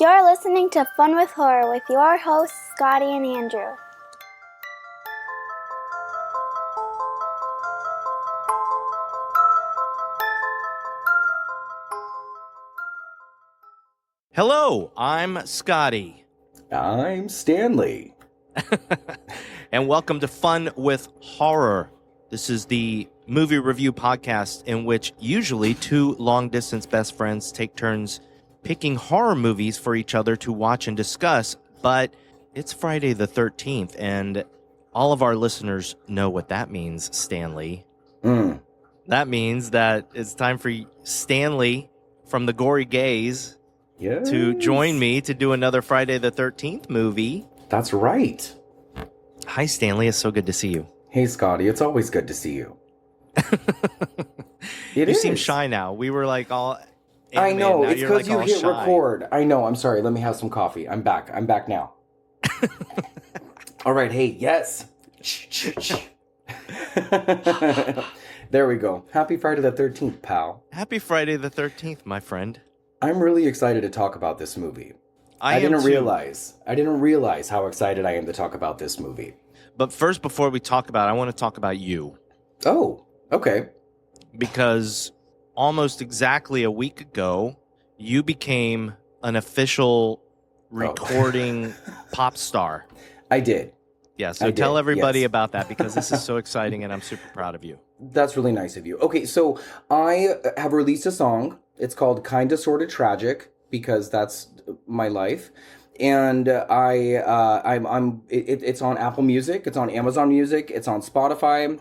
You're listening to Fun with Horror with your hosts, Scotty and Andrew. Hello, I'm Scotty. I'm Stanley. And welcome to Fun with Horror. This is the movie review podcast in which usually two long-distance best friends take turns picking horror movies for each other to watch and discuss. But it's Friday the 13th, and all of our listeners know what that means, Stanley. That means that it's time for Stanley from the Gory Gaze to join me to do another Friday the 13th movie. That's right. Hi, Stanley. It's so good to see you. Hey, Scotty. It's always good to see you. You seem shy now. We were like all... I know. It's because like you hit record. I know. I'm sorry. Let me have some coffee. I'm back. I'm back now. All right. Hey, yes. There we go. Happy Friday the 13th, pal. Happy Friday the 13th, my friend. I'm really excited to talk about this movie. I didn't realize how excited I am to talk about this movie. But first, before we talk about it, I want to talk about you. Oh, okay. Because almost exactly a week ago, you became an official recording pop star. I did. Yeah, so tell everybody about that, because this is so exciting and I'm super proud of you. That's really nice of you. Okay, so I have released a song. It's called Kinda Sorta Tragic, because that's my life. And it's on Apple Music, it's on Amazon Music, it's on Spotify.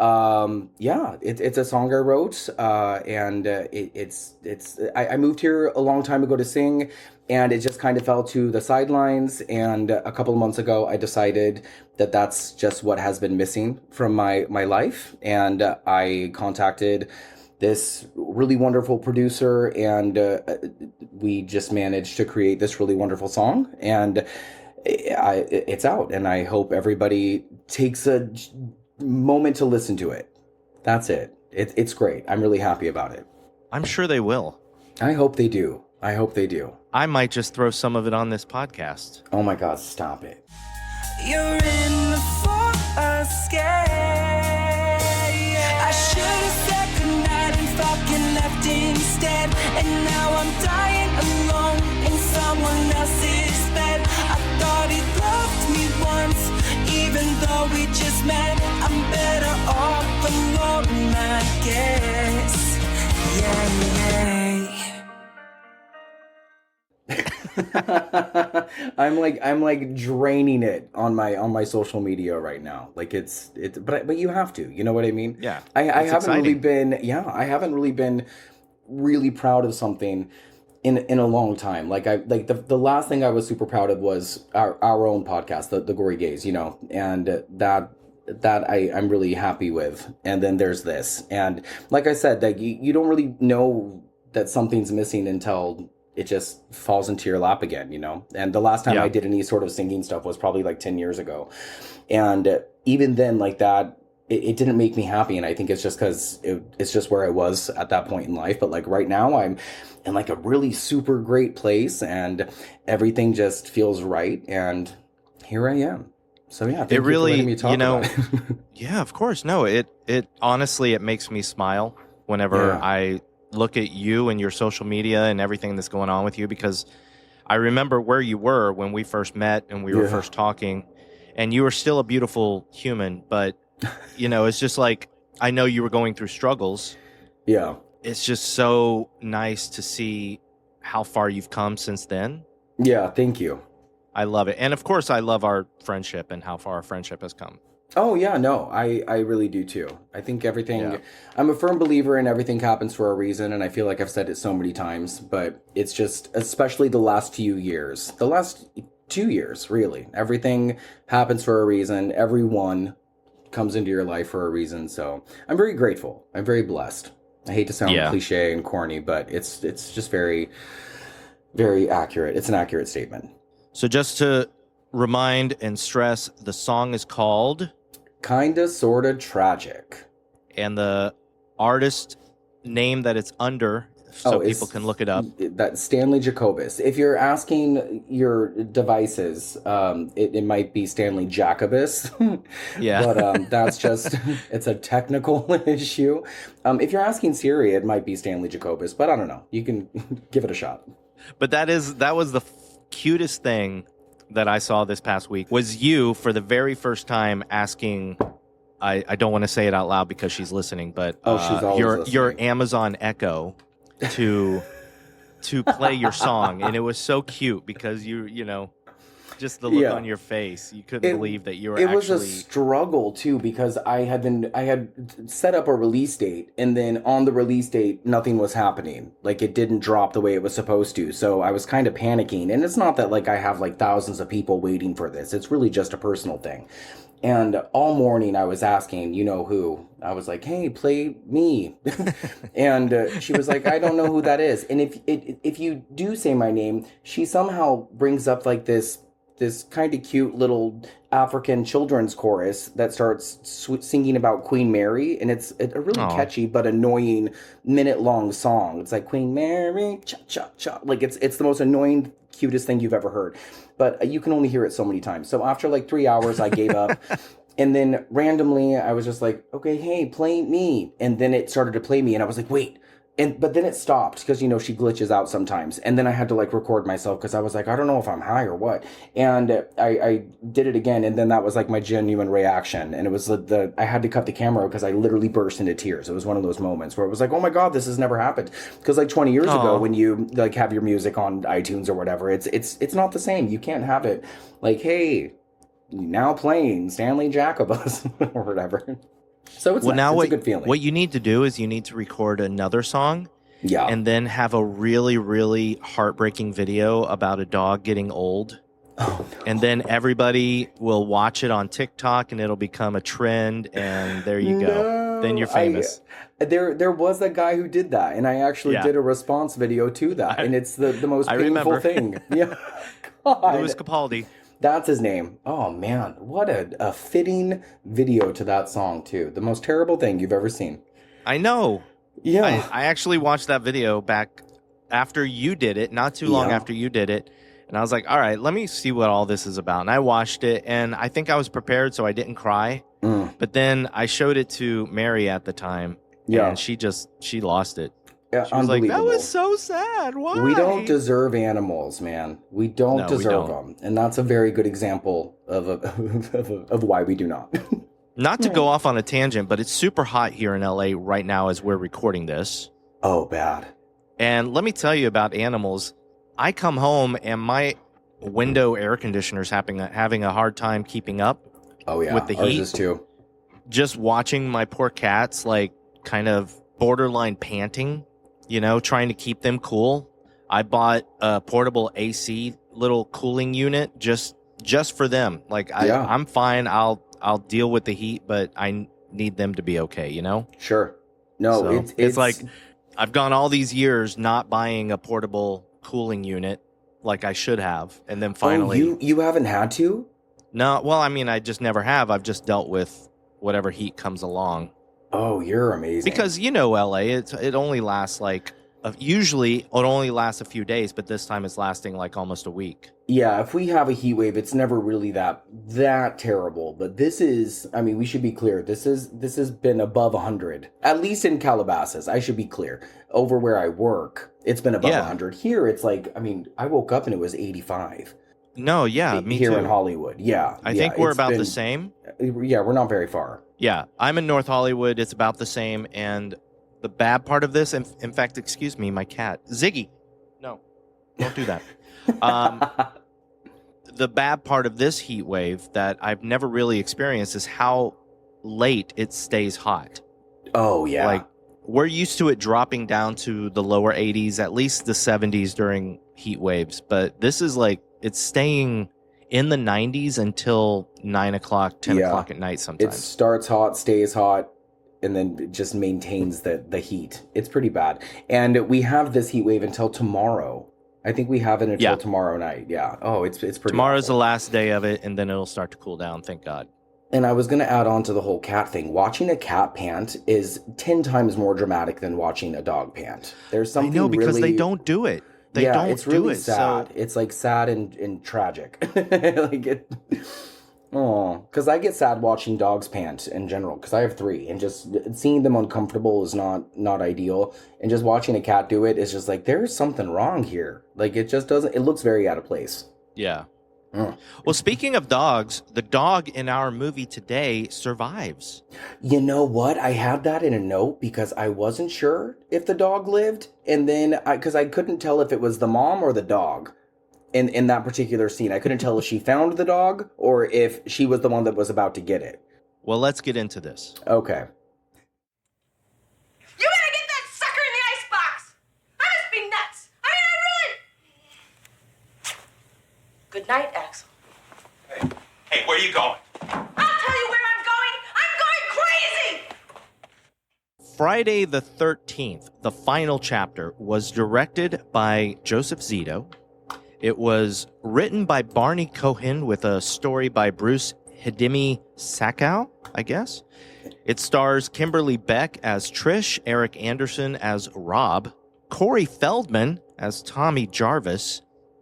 It's a song I wrote, and I moved here a long time ago to sing, and it just kind of fell to the sidelines. And a couple of months ago, I decided that that's just what has been missing from my life. And I contacted this really wonderful producer, and we just managed to create this really wonderful song. And it's out, and I hope everybody takes a moment to listen to it. That's it. It's great. I'm really happy about it. I'm sure they will. I hope they do. I might just throw some of it on this podcast. Oh my God, stop it. You're in for a scare. I should have said goodnight and fucking left instead. And now I'm dying alone in someone else's bed. I thought he loved me once, even though we just met. I'm better off alone, I guess. Yeah. I'm like draining it on my social media right now. Like but you have to, you know what I mean? Yeah. I haven't really been really proud of something in a long time. Like the last thing I was super proud of was our own podcast, the Gory Gaze, you know, and that I'm really happy with. And then there's this, and like I said, that you don't really know that something's missing until it just falls into your lap again, you know? And the last time I did any sort of singing stuff was probably like 10 years ago. And even then, like that, it didn't make me happy. And I think it's just because it's just where I was at that point in life. But like right now, I'm in like a really super great place, and everything just feels right. And here I am. So yeah, thank you for letting me talk about it. Yeah, of course. No, it honestly, it makes me smile whenever I look at you and your social media and everything that's going on with you, because I remember where you were when we first met and we were first talking, and you were still a beautiful human, but you know, it's just like, I know you were going through struggles. Yeah. It's just so nice to see how far you've come since then. Yeah. Thank you. I love it. And of course I love our friendship and how far our friendship has come. Oh, yeah, no, I really do too. I think I'm a firm believer in everything happens for a reason, and I feel like I've said it so many times, but it's just, especially the last 2 years, really, everything happens for a reason. Everyone comes into your life for a reason, so I'm very grateful. I'm very blessed. I hate to sound cliche and corny, but it's just very, very accurate. It's an accurate statement. So just to remind and stress, the song is called Kinda Sorta Tragic. And the artist name that it's under, so people can look it up. That Stanley Jacobus. If you're asking your devices, it might be Stanley Jacobus. Yeah. But that's just, it's a technical issue. If you're asking Siri, it might be Stanley Jacobus, but I don't know. You can give it a shot. But that was the cutest thing that I saw this past week, was you for the very first time asking, I don't want to say it out loud because she's listening, but she's always listening. Your Amazon Echo to play your song, and it was so cute because you know, just the look on your face, you couldn't believe that you were. It was a struggle too, because I had set up a release date, and then on the release date nothing was happening. Like, it didn't drop the way it was supposed to, so I was kind of panicking. And it's not that like I have like thousands of people waiting for this, it's really just a personal thing. And all morning I was asking, you know who? I was like, hey, play me. And she was like, I don't know who that is. And if you do say my name, she somehow brings up like this kind of cute little African children's chorus that starts singing about Queen Mary. And it's a really catchy but annoying minute-long song. It's like, Queen Mary, cha-cha-cha. Like, it's the most annoying, cutest thing you've ever heard. But you can only hear it so many times. So after like 3 hours, I gave up. And then randomly, I was just like, okay, hey, play me. And then it started to play me. And I was like, wait. But then it stopped because, you know, she glitches out sometimes. And then I had to like record myself because I was like, I don't know if I'm high or what. And I did it again. And then that was like my genuine reaction. And it was I had to cut the camera because I literally burst into tears. It was one of those moments where it was like, oh my God, this has never happened. Because like 20 years ago, when you like have your music on iTunes or whatever, it's not the same. You can't have it like, hey, now playing Stanley Jacobus or whatever. So it's a good feeling. What you need to do is you need to record another song, yeah, and then have a really, really heartbreaking video about a dog getting old. Oh, no. And then everybody will watch it on TikTok, and it'll become a trend, and there you go. No, then you're famous. There was a guy who did that, and I actually did a response video to that, and it's the most painful thing. Yeah, God. Louis Capaldi. That's his name. Oh, man. What a fitting video to that song, too. The most terrible thing you've ever seen. I know. Yeah. I actually watched that video back after you did it, not too long after you did it. And I was like, all right, let me see what all this is about. And I watched it, and I think I was prepared, so I didn't cry. But then I showed it to Mary at the time, and she lost it. Yeah, she was like, that was so sad. Why? We don't deserve animals, man. We don't deserve them. And that's a very good example of why we do not. Not to go off on a tangent, but it's super hot here in LA right now as we're recording this. Oh, bad. And let me tell you about animals. I come home and my window air conditioner's having a hard time keeping up with the heat. Ours is too. Just watching my poor cats like kind of borderline panting. You know, trying to keep them cool. I bought a portable AC little cooling unit just for them. Like I'm fine. I'll deal with the heat, but I need them to be okay. You know. Sure. No, so it's like I've gone all these years not buying a portable cooling unit like I should have, and then finally, you haven't had to. No, well, I mean, I just never have. I've just dealt with whatever heat comes along. Oh, you're amazing. Because, you know, LA, it only lasts usually it only lasts a few days, but this time it's lasting like almost a week. Yeah, if we have a heat wave, it's never really that terrible. But this is, I mean, we should be clear. This has been above 100, at least in Calabasas. I should be clear. Over where I work, it's been above 100. Here, it's like, I mean, I woke up and it was 85. No, yeah, me here too. in Hollywood. Yeah, I think we're about the same. Yeah, we're not very far. Yeah, I'm in North Hollywood. It's about the same. And the bad part of this, in fact, excuse me, my cat, Ziggy. No, don't do that. The bad part of this heat wave that I've never really experienced is how late it stays hot. Oh, yeah. Like, we're used to it dropping down to the lower 80s, at least the 70s during heat waves. But this is like, it's staying in the 90s until 9 o'clock, 10 o'clock at night sometimes. It starts hot, stays hot, and then it just maintains the heat. It's pretty bad. And we have this heat wave until tomorrow. I think we have it until tomorrow night. Yeah. Oh, it's pretty Tomorrow's awful. the last day of it, and then it'll start to cool down, thank God. And I was going to add on to the whole cat thing. Watching a cat pant is 10 times more dramatic than watching a dog pant. There's something I know, because really, they don't do it. They don't it's really do it. sad. So It's like sad and tragic. Like it. Oh, because I get sad watching dogs pant in general. Because I have 3, and just seeing them uncomfortable is not ideal. And just watching a cat do it is just like there's something wrong here. Like it just doesn't. It looks very out of place. yeah. Mm. Well, speaking of dogs, the dog in our movie today survives. You know what? I had that in a note because I wasn't sure if the dog lived, and then because I couldn't tell if it was the mom or the dog in that particular scene. I couldn't tell if she found the dog or if she was the one that was about to get it. Well, let's get into this. Okay. You gotta get that sucker in the icebox! I must be nuts! I mean, I really... Good night, Axel. Hey, where are you going? I'll tell you where I'm going! I'm going crazy! Friday the 13th, the final chapter, was directed by Joseph Zito. It was written by Barney Cohen with a story by Bruce Hidemi Sakow, I guess. It stars Kimberly Beck as Trish, Erich Anderson as Rob, Corey Feldman as Tommy Jarvis,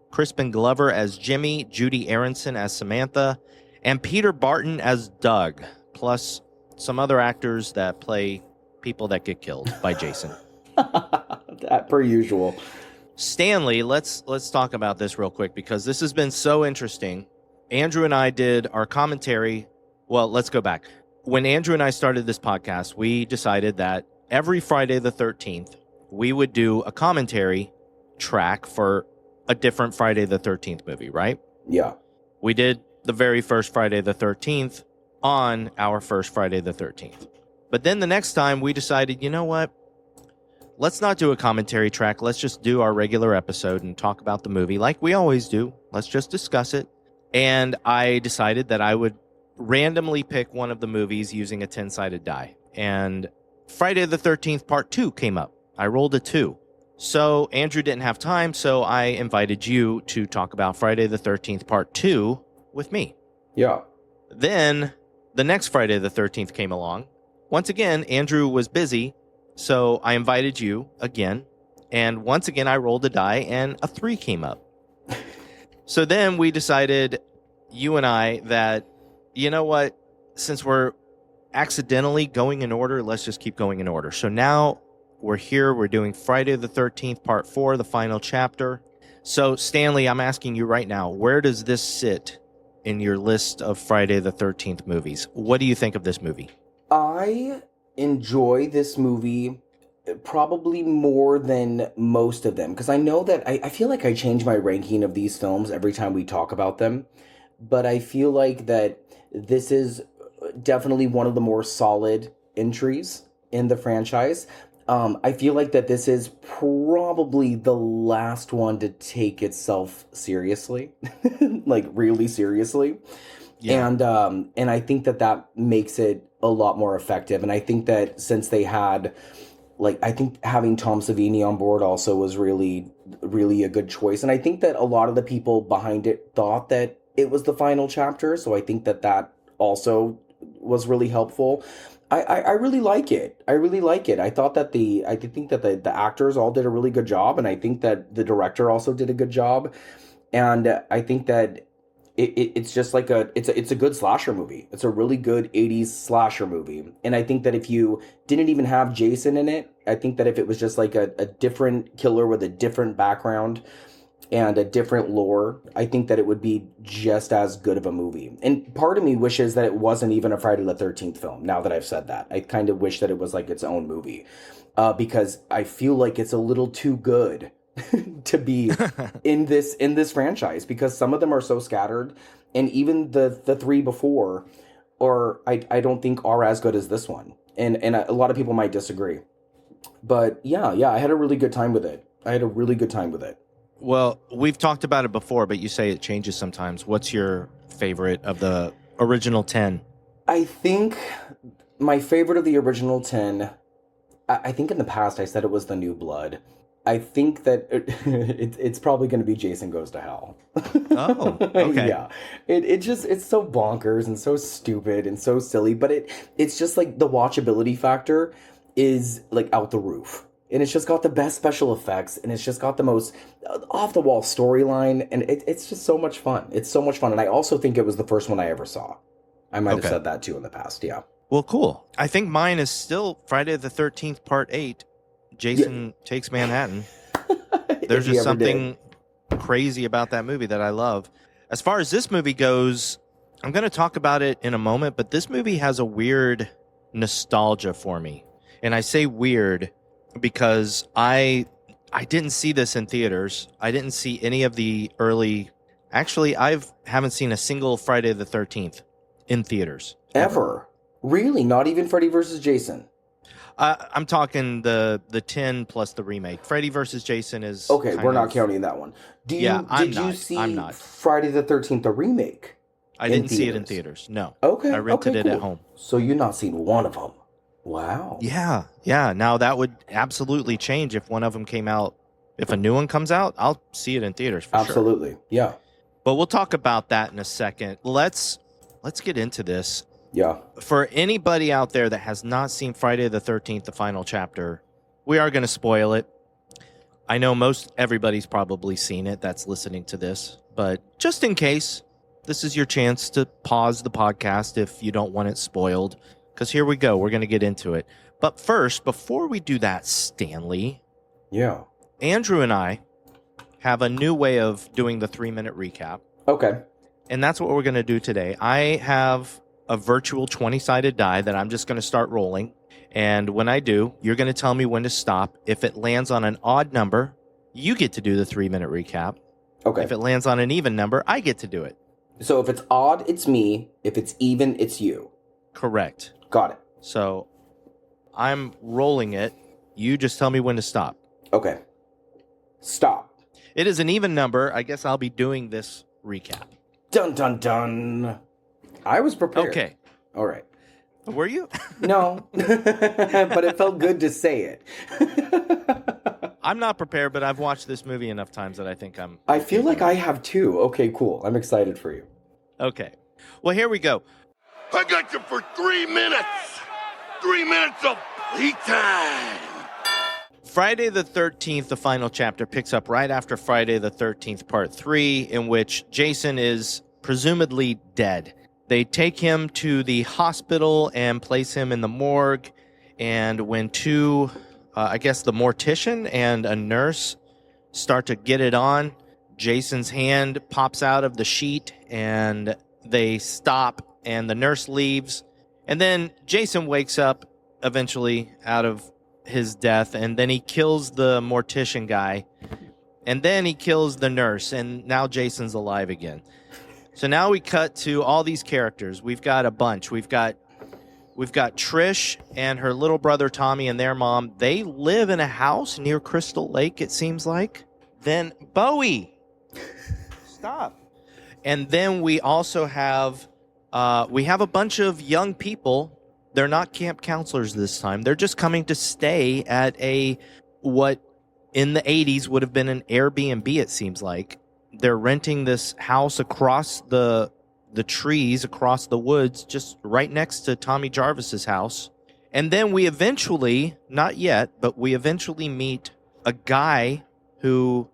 Crispin Glover as Jimmy, Judie Aronson as Samantha, and Peter Barton as Doug, plus some other actors that play people that get killed by Jason. That per usual. Stanley, let's talk about this real quick because this has been so interesting. Andrew and I did our commentary. Well, let's go back. When Andrew and I started this podcast, we decided that every Friday the 13th, we would do a commentary track for a different Friday the 13th movie, right? Yeah. We did the very first Friday the 13th on our first Friday the 13th. But then the next time we decided, you know what? Let's not do a commentary track. Let's just do our regular episode and talk about the movie like we always do. Let's just discuss it. And I decided that I would randomly pick one of the movies using a 10-sided die. And Friday the 13th Part 2 came up. I rolled a 2. So Andrew didn't have time, so I invited you to talk about Friday the 13th Part 2 with me. Yeah. Then the next Friday the 13th came along. Once again, Andrew was busy. So I invited you again, and once again I rolled a die, and a 3 came up. So then we decided, you and I, that, you know what, since we're accidentally going in order, let's just keep going in order. So now we're here, we're doing Friday the 13th, Part 4, the final chapter. So Stanley, I'm asking you right now, where does this sit in your list of Friday the 13th movies? What do you think of this movie? I enjoy this movie probably more than most of them because I know that I feel like I change my ranking of these films every time we talk about them, but I feel like that this is definitely one of the more solid entries in the franchise. I feel like that this is probably the last one to take itself seriously, like really seriously. Yeah. And I think that makes it a lot more effective. And I think that since they had, like, I think having Tom Savini on board also was really, really a good choice. And I think that a lot of the people behind it thought that it was the final chapter. So I think that also was really helpful. I really like it. I really like it. I think that the actors all did a really good job. And I think that the director also did a good job. And I think that it's just like it's a good slasher movie. It's a really good 80s slasher movie. And I think that if you didn't even have Jason in it, I think that if it was just like a different killer with a different background and a different lore, I think that it would be just as good of a movie. And part of me wishes that it wasn't even a Friday the 13th film, now that I've said that. I kind of wish that it was like its own movie because I feel like it's a little too good to be in this franchise because some of them are so scattered, and even the 3 before, or I don't think are as good as this one, and a lot of people might disagree, but yeah, I had a really good time with it. Well, we've talked about it before, but you say it changes sometimes. What's your favorite of the original 10? I think my favorite of the original 10, I think in the past I said it was The New Blood. I think that it's probably going to be Jason Goes to Hell. Oh, okay. Yeah. It's so bonkers and so stupid and so silly, but it's just like the watchability factor is like out the roof. And it's just got the best special effects, and it's just got the most off-the-wall storyline, and it's just so much fun. It's so much fun, and I also think it was the first one I ever saw. I might have said that too in the past, yeah. Well, cool. I think mine is still Friday the 13th, Part 8. Jason Takes Manhattan. There's just something crazy about that movie that I love. As far as this movie goes, I'm going to talk about it in a moment, but this movie has a weird nostalgia for me. And I say weird because I didn't see this in theaters. I didn't see any of the early... Actually, I haven't seen a single Friday the 13th in theaters. Ever? Really? Not even Freddy vs. Jason? I'm talking the 10 plus the remake. Freddy vs. Jason is... Okay, we're not counting that one. Did you see Friday the 13th, the remake? I didn't see it in theaters, no. Okay, I rented it at home. So you've not seen one of them? Wow. Yeah. Now that would absolutely change if one of them came out. If a new one comes out, I'll see it in theaters for sure. Absolutely, yeah. But we'll talk about that in a second. Let's get into this. Yeah. For anybody out there that has not seen Friday the 13th, the final chapter, we are going to spoil it. I know most everybody's probably seen it that's listening to this, but just in case, this is your chance to pause the podcast if you don't want it spoiled, because here we go. We're going to get into it. But first, before we do that, Stanley. Yeah. Andrew and I have a new way of doing the 3-minute recap. Okay. And that's what we're going to do today. I have a virtual 20-sided die that I'm just going to start rolling. And when I do, you're going to tell me when to stop. If it lands on an odd number, you get to do the 3-minute recap. Okay. If it lands on an even number, I get to do it. So if it's odd, it's me. If it's even, it's you. Correct. Got it. So I'm rolling it. You just tell me when to stop. Okay. Stop. It is an even number. I guess I'll be doing this recap. Dun, dun, dun. I was prepared. Okay. All right. Were you? No. But it felt good to say it. I'm not prepared, but I've watched this movie enough times that I think I feel like I have too. Okay, cool. I'm excited for you. Okay. Well, here we go. I got you for 3 minutes. 3 minutes of playtime. Friday the 13th, the final chapter, picks up right after Friday the 13th, Part 3, in which Jason is presumably dead. They take him to the hospital and place him in the morgue, and when two, I guess the mortician and a nurse start to get it on, Jason's hand pops out of the sheet, and they stop, and the nurse leaves, and then Jason wakes up eventually out of his death, and then he kills the mortician guy, and then he kills the nurse, and now Jason's alive again. So now we cut to all these characters. We've got a bunch. We've got Trish and her little brother Tommy and their mom. They live in a house near Crystal Lake, it seems like. Then Bowie. Stop. And then we also have a bunch of young people. They're not camp counselors this time. They're just coming to stay at what in the 80s would have been an Airbnb, it seems like. They're renting this house across the trees, across the woods, just right next to Tommy Jarvis's house. And then we eventually, not yet, but we eventually meet a guy who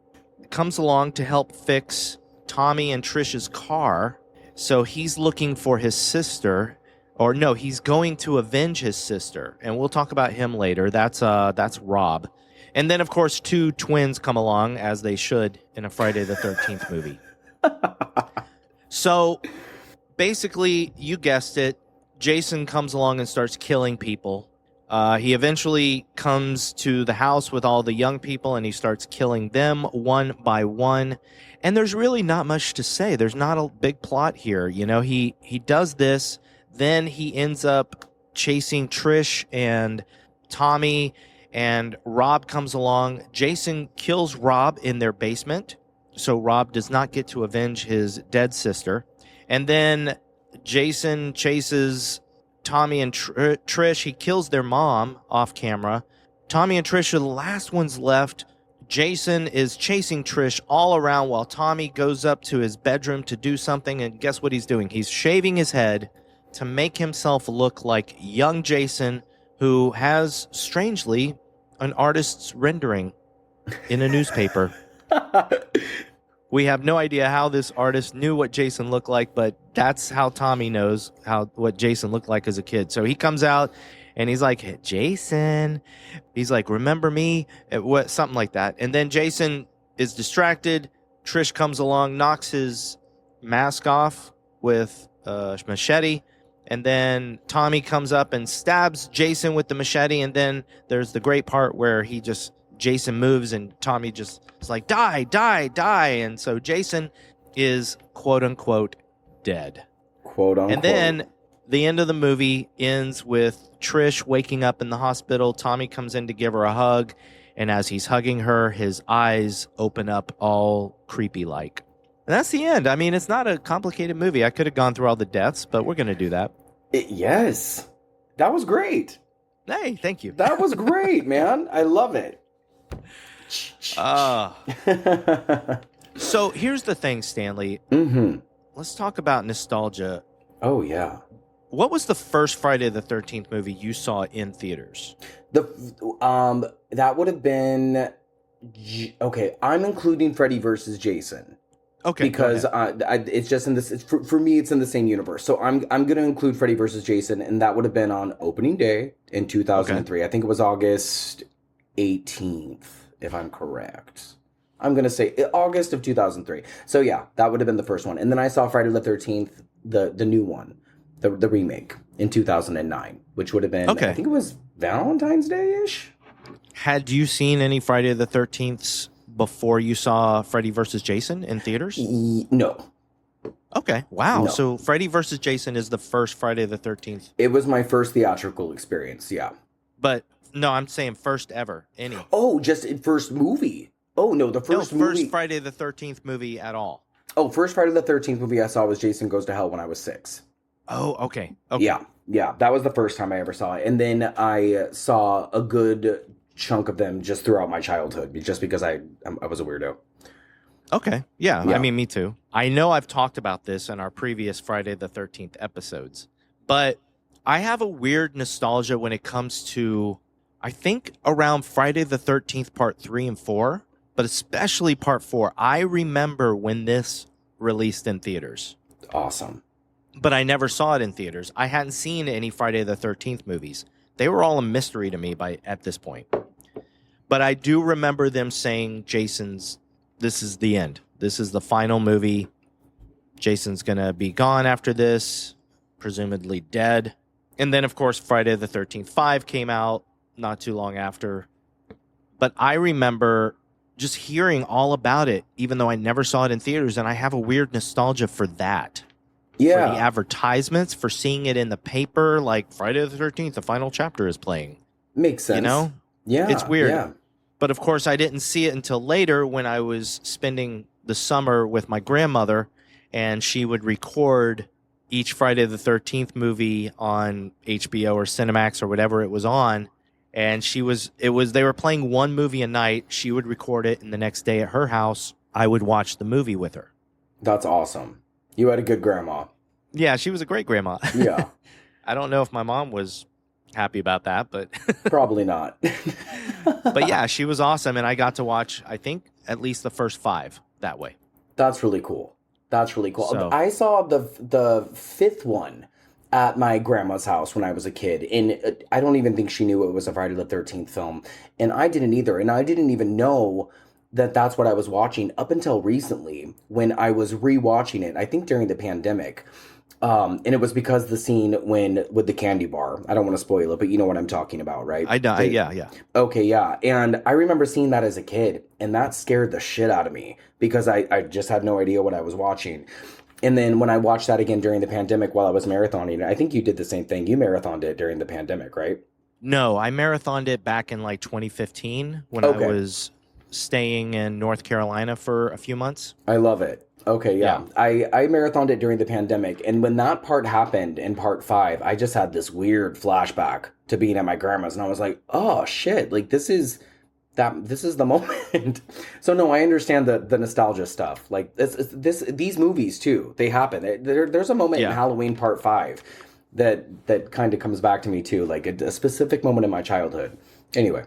comes along to help fix Tommy and Trish's car. So he's looking for his sister. Or no, he's going to avenge his sister, and we'll talk about him later. That's Rob. And then, of course, two twins come along, as they should in a Friday the 13th movie. So, basically, you guessed it, Jason comes along and starts killing people. He eventually comes to the house with all the young people, and he starts killing them one by one. And there's really not much to say. There's not a big plot here. You know, he does this. Then he ends up chasing Trish and Tommy, and Rob comes along. Jason kills Rob in their basement, so Rob does not get to avenge his dead sister. And then Jason chases Tommy and Trish. He kills their mom off camera. Tommy and Trish are the last ones left. Jason is chasing Trish all around while Tommy goes up to his bedroom to do something, and guess what he's doing? He's shaving his head to make himself look like young Jason, who has, strangely, an artist's rendering in a newspaper. We have no idea how this artist knew what Jason looked like, but that's how Tommy knows what Jason looked like as a kid. So he comes out and he's like, hey, Jason. He's like, remember me? Something like that. And then Jason is distracted. Trish comes along, knocks his mask off with a machete. And then Tommy comes up and stabs Jason with the machete. And then there's the great part where Jason moves and Tommy just is like, die, die, die. And so Jason is quote unquote dead. Quote unquote. And then the end of the movie ends with Trish waking up in the hospital. Tommy comes in to give her a hug. And as he's hugging her, his eyes open up all creepy like. And that's the end. I mean, it's not a complicated movie. I could have gone through all the deaths, but we're going to do that. Yes. That was great. Hey, thank you. That was great, man. I love it. So here's the thing, Stanley. Mm-hmm. Let's talk about nostalgia. Oh, yeah. What was the first Friday the 13th movie you saw in theaters? That would have been... Okay, I'm including Freddy versus Jason. Okay, because it's just in this. For me, it's in the same universe. So I'm going to include Freddy versus Jason, and that would have been on opening day in 2003. Okay. I think it was August 18th, if I'm correct. I'm going to say August of 2003. So yeah, that would have been the first one, and then I saw Friday the 13th, the new one, the remake in 2009, which would have been I think it was Valentine's Day ish. Had you seen any Friday the 13th? Before you saw Freddy vs. Jason in theaters? No. Okay. Wow. No. So Freddy vs. Jason is the first Friday the 13th. It was my first theatrical experience, yeah. But no, I'm saying first ever. Any. Oh, just first movie. Oh, no, the first movie. First Friday the 13th movie at all. Oh, first Friday the 13th movie I saw was Jason Goes to Hell when I was 6. Oh, okay. Yeah. That was the first time I ever saw it. And then I saw a good chunk of them just throughout my childhood, just because I was a weirdo. Okay. Yeah. I mean, me too. I know I've talked about this in our previous Friday the 13th episodes, but I have a weird nostalgia when it comes to, I think, around Friday the 13th part 3 and 4, but especially part 4. I remember when this released in theaters. Awesome. But I never saw it in theaters. I hadn't seen any Friday the 13th movies. They were all a mystery to me at this point. But I do remember them saying this is the end. This is the final movie. Jason's going to be gone after this, presumably dead. And then, of course, Friday the 13th 5 came out not too long after. But I remember just hearing all about it, even though I never saw it in theaters, and I have a weird nostalgia for that. Yeah. For the advertisements, for seeing it in the paper, like Friday the 13th, the final chapter is playing. Makes sense. You know? Yeah. It's weird. Yeah. But of course, I didn't see it until later when I was spending the summer with my grandmother, and she would record each Friday the 13th movie on HBO or Cinemax or whatever it was on. And they were playing one movie a night. She would record it, and the next day at her house, I would watch the movie with her. That's awesome. You had a good grandma. Yeah, she was a great grandma. Yeah. I don't know if my mom was happy about that, but probably not. But yeah, she was awesome, and I got to watch, I think, at least the first 5 that way. That's really cool. So, I saw the 5th one at my grandma's house when I was a kid, and I don't even think she knew it was a Friday the 13th film, and I didn't either, and I didn't even know that that's what I was watching up until recently when I was rewatching it, I think during the pandemic. And it was because the scene with the candy bar, I don't want to spoil it, but you know what I'm talking about, right? Yeah. Okay, yeah. And I remember seeing that as a kid, and that scared the shit out of me because I just had no idea what I was watching. And then when I watched that again during the pandemic while I was marathoning, I think you did the same thing. You marathoned it during the pandemic, right? No, I marathoned it back in like 2015 when I was staying in North Carolina for a few months. I love it. Okay, yeah. I marathoned it during the pandemic, and when that part happened in part 5, I just had this weird flashback to being at my grandma's, and I was like, oh, shit, like, this is this is the moment. So no, I understand the nostalgia stuff. Like these movies too, they happen. There's a moment in Halloween Part 5 that kind of comes back to me too, like a specific moment in my childhood. Anyway.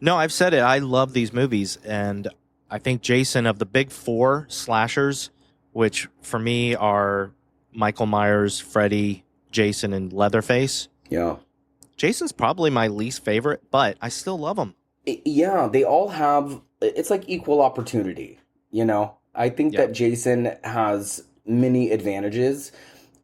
No, I've said it. I love these movies, and I think Jason, of the big 4 slashers, which for me are Michael Myers, Freddy, Jason, and Leatherface. Yeah. Jason's probably my least favorite, but I still love him. Yeah, they all have, it's like equal opportunity, you know? I think that Jason has many advantages,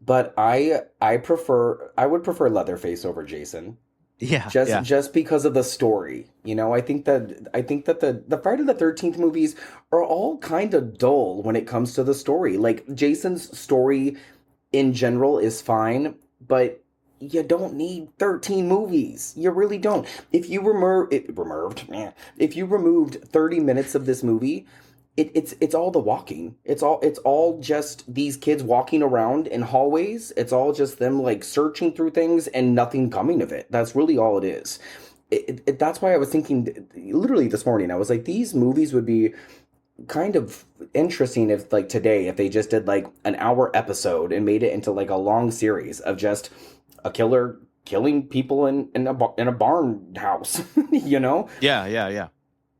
but I would prefer Leatherface over Jason. Yeah. Just because of the story. You know, I think that the Friday the 13th movies are all kind of dull when it comes to the story. Like Jason's story in general is fine, but you don't need 13 movies. You really don't. If you removed 30 minutes of this movie, it's all the walking. It's all just these kids walking around in hallways. It's all just them like searching through things and nothing coming of it. That's really all it is. That's why I was thinking literally this morning, I was like, these movies would be kind of interesting if like today, if they just did like an hour episode and made it into like a long series of just a killer killing people in a barn house, you know? Yeah.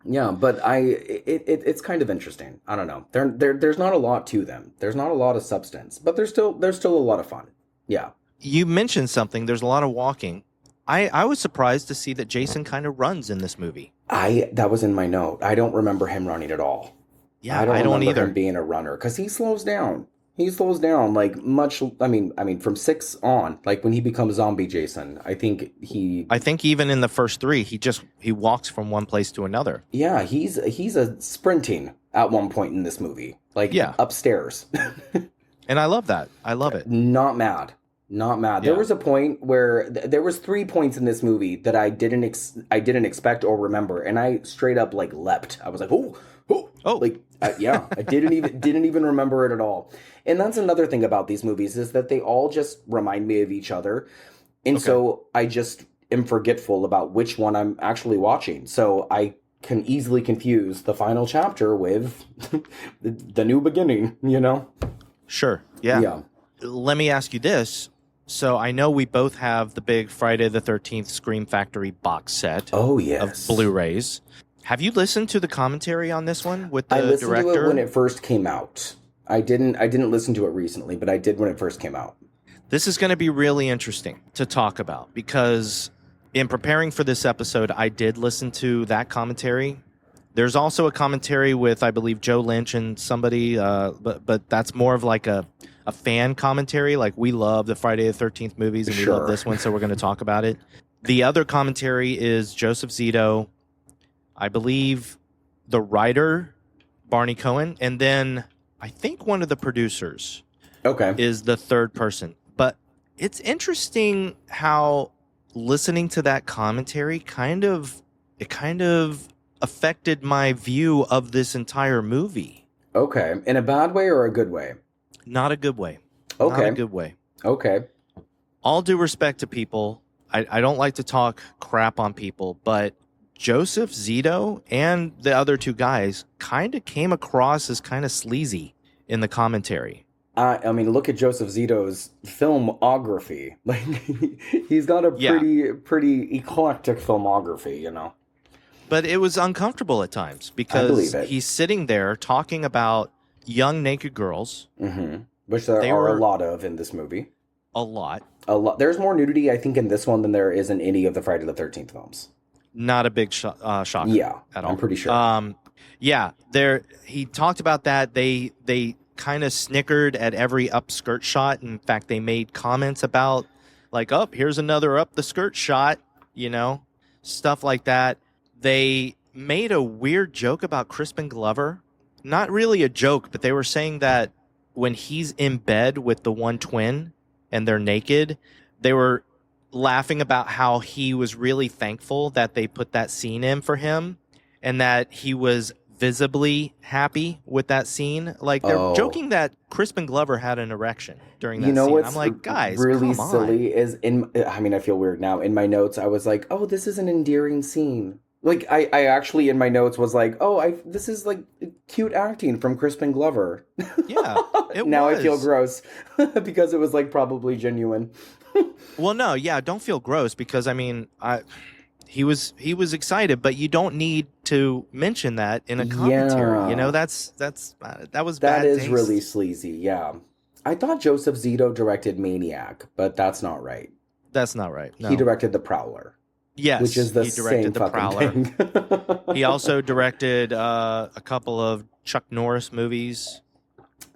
Yeah, but it's kind of interesting. I don't know. There's not a lot to them. There's not a lot of substance, but there's still a lot of fun. Yeah. You mentioned something. There's a lot of walking. I was surprised to see that Jason kind of runs in this movie. That was in my note. I don't remember him running at all. Yeah, I don't remember either. him being a runner because he slows down. He slows down like much. I mean, from 6 on, like when he becomes zombie Jason, I think even in the first 3, he walks from one place to another. Yeah, he's a sprinting at one point in this movie, like upstairs. And I love that. I love it. Not mad. Yeah. There was a point where there was 3 points in this movie that I didn't expect or remember, and I straight up like leapt. I was like, oh, like I didn't even remember it at all. And that's another thing about these movies is that they all just remind me of each other, and so I just am forgetful about which one I'm actually watching. So I can easily confuse the final chapter with the new beginning. You know? Sure. Yeah. Let me ask you this. So I know we both have the big Friday the 13th Scream Factory box set. Oh, yes. Of Blu-rays. Have you listened to the commentary on this one with the director? I listened to it when it first came out. I didn't listen to it recently, but I did when it first came out. This is going to be really interesting to talk about because in preparing for this episode, I did listen to that commentary. There's also a commentary with, I believe, Joe Lynch and somebody, but that's more of like a fan commentary. Like, we love the Friday the 13th movies, and we love this one, so we're going to talk about it. The other commentary is Joseph Zito, I believe the writer, Barney Cohen, and then I think one of the producers is the third person. But it's interesting how listening to that commentary kind of affected my view of this entire movie. Okay. In a bad way or a good way? Not a good way. Okay. Not a good way. Okay. All due respect to people, I don't like to talk crap on people, but Joseph Zito and the other 2 guys kind of came across as kind of sleazy in the commentary. I mean, look at Joseph Zito's filmography. Like, he's got a pretty eclectic filmography, you know. But it was uncomfortable at times because he's sitting there talking about young naked girls. Mm-hmm. Which there are a lot of in this movie. A lot. There's more nudity, I think, in this one than there is in any of the Friday the 13th films. Not a big shock. Yeah, at all. I'm pretty sure. He talked about that. They kind of snickered at every up skirt shot. In fact, they made comments about like, oh, here's another up the skirt shot, you know, stuff like that. They made a weird joke about Crispin Glover. Not really a joke, but they were saying that when he's in bed with the one twin and they're naked, they were laughing about how he was really thankful that they put that scene in for him and that he was visibly happy with that scene. Like, they're joking that Crispin Glover had an erection during that scene. I'm like, guys, really come on. silly is I feel weird now. In my notes, I was like, oh, this is an endearing scene. Like I actually in my notes was like, oh, this is like cute acting from Crispin Glover. Yeah, it Now was. I feel gross because it was like probably genuine. Well, no, yeah, don't feel gross because I mean, he was excited, but you don't need to mention that in a commentary. You know, Yeah. that was That bad is taste. really sleazy. Yeah. I thought Joseph Zito directed Maniac, but that's not right. That's not right. No. He directed The Prowler. Yes, Which is the he directed same The fucking Prowler. thing. He also directed a couple of Chuck Norris movies,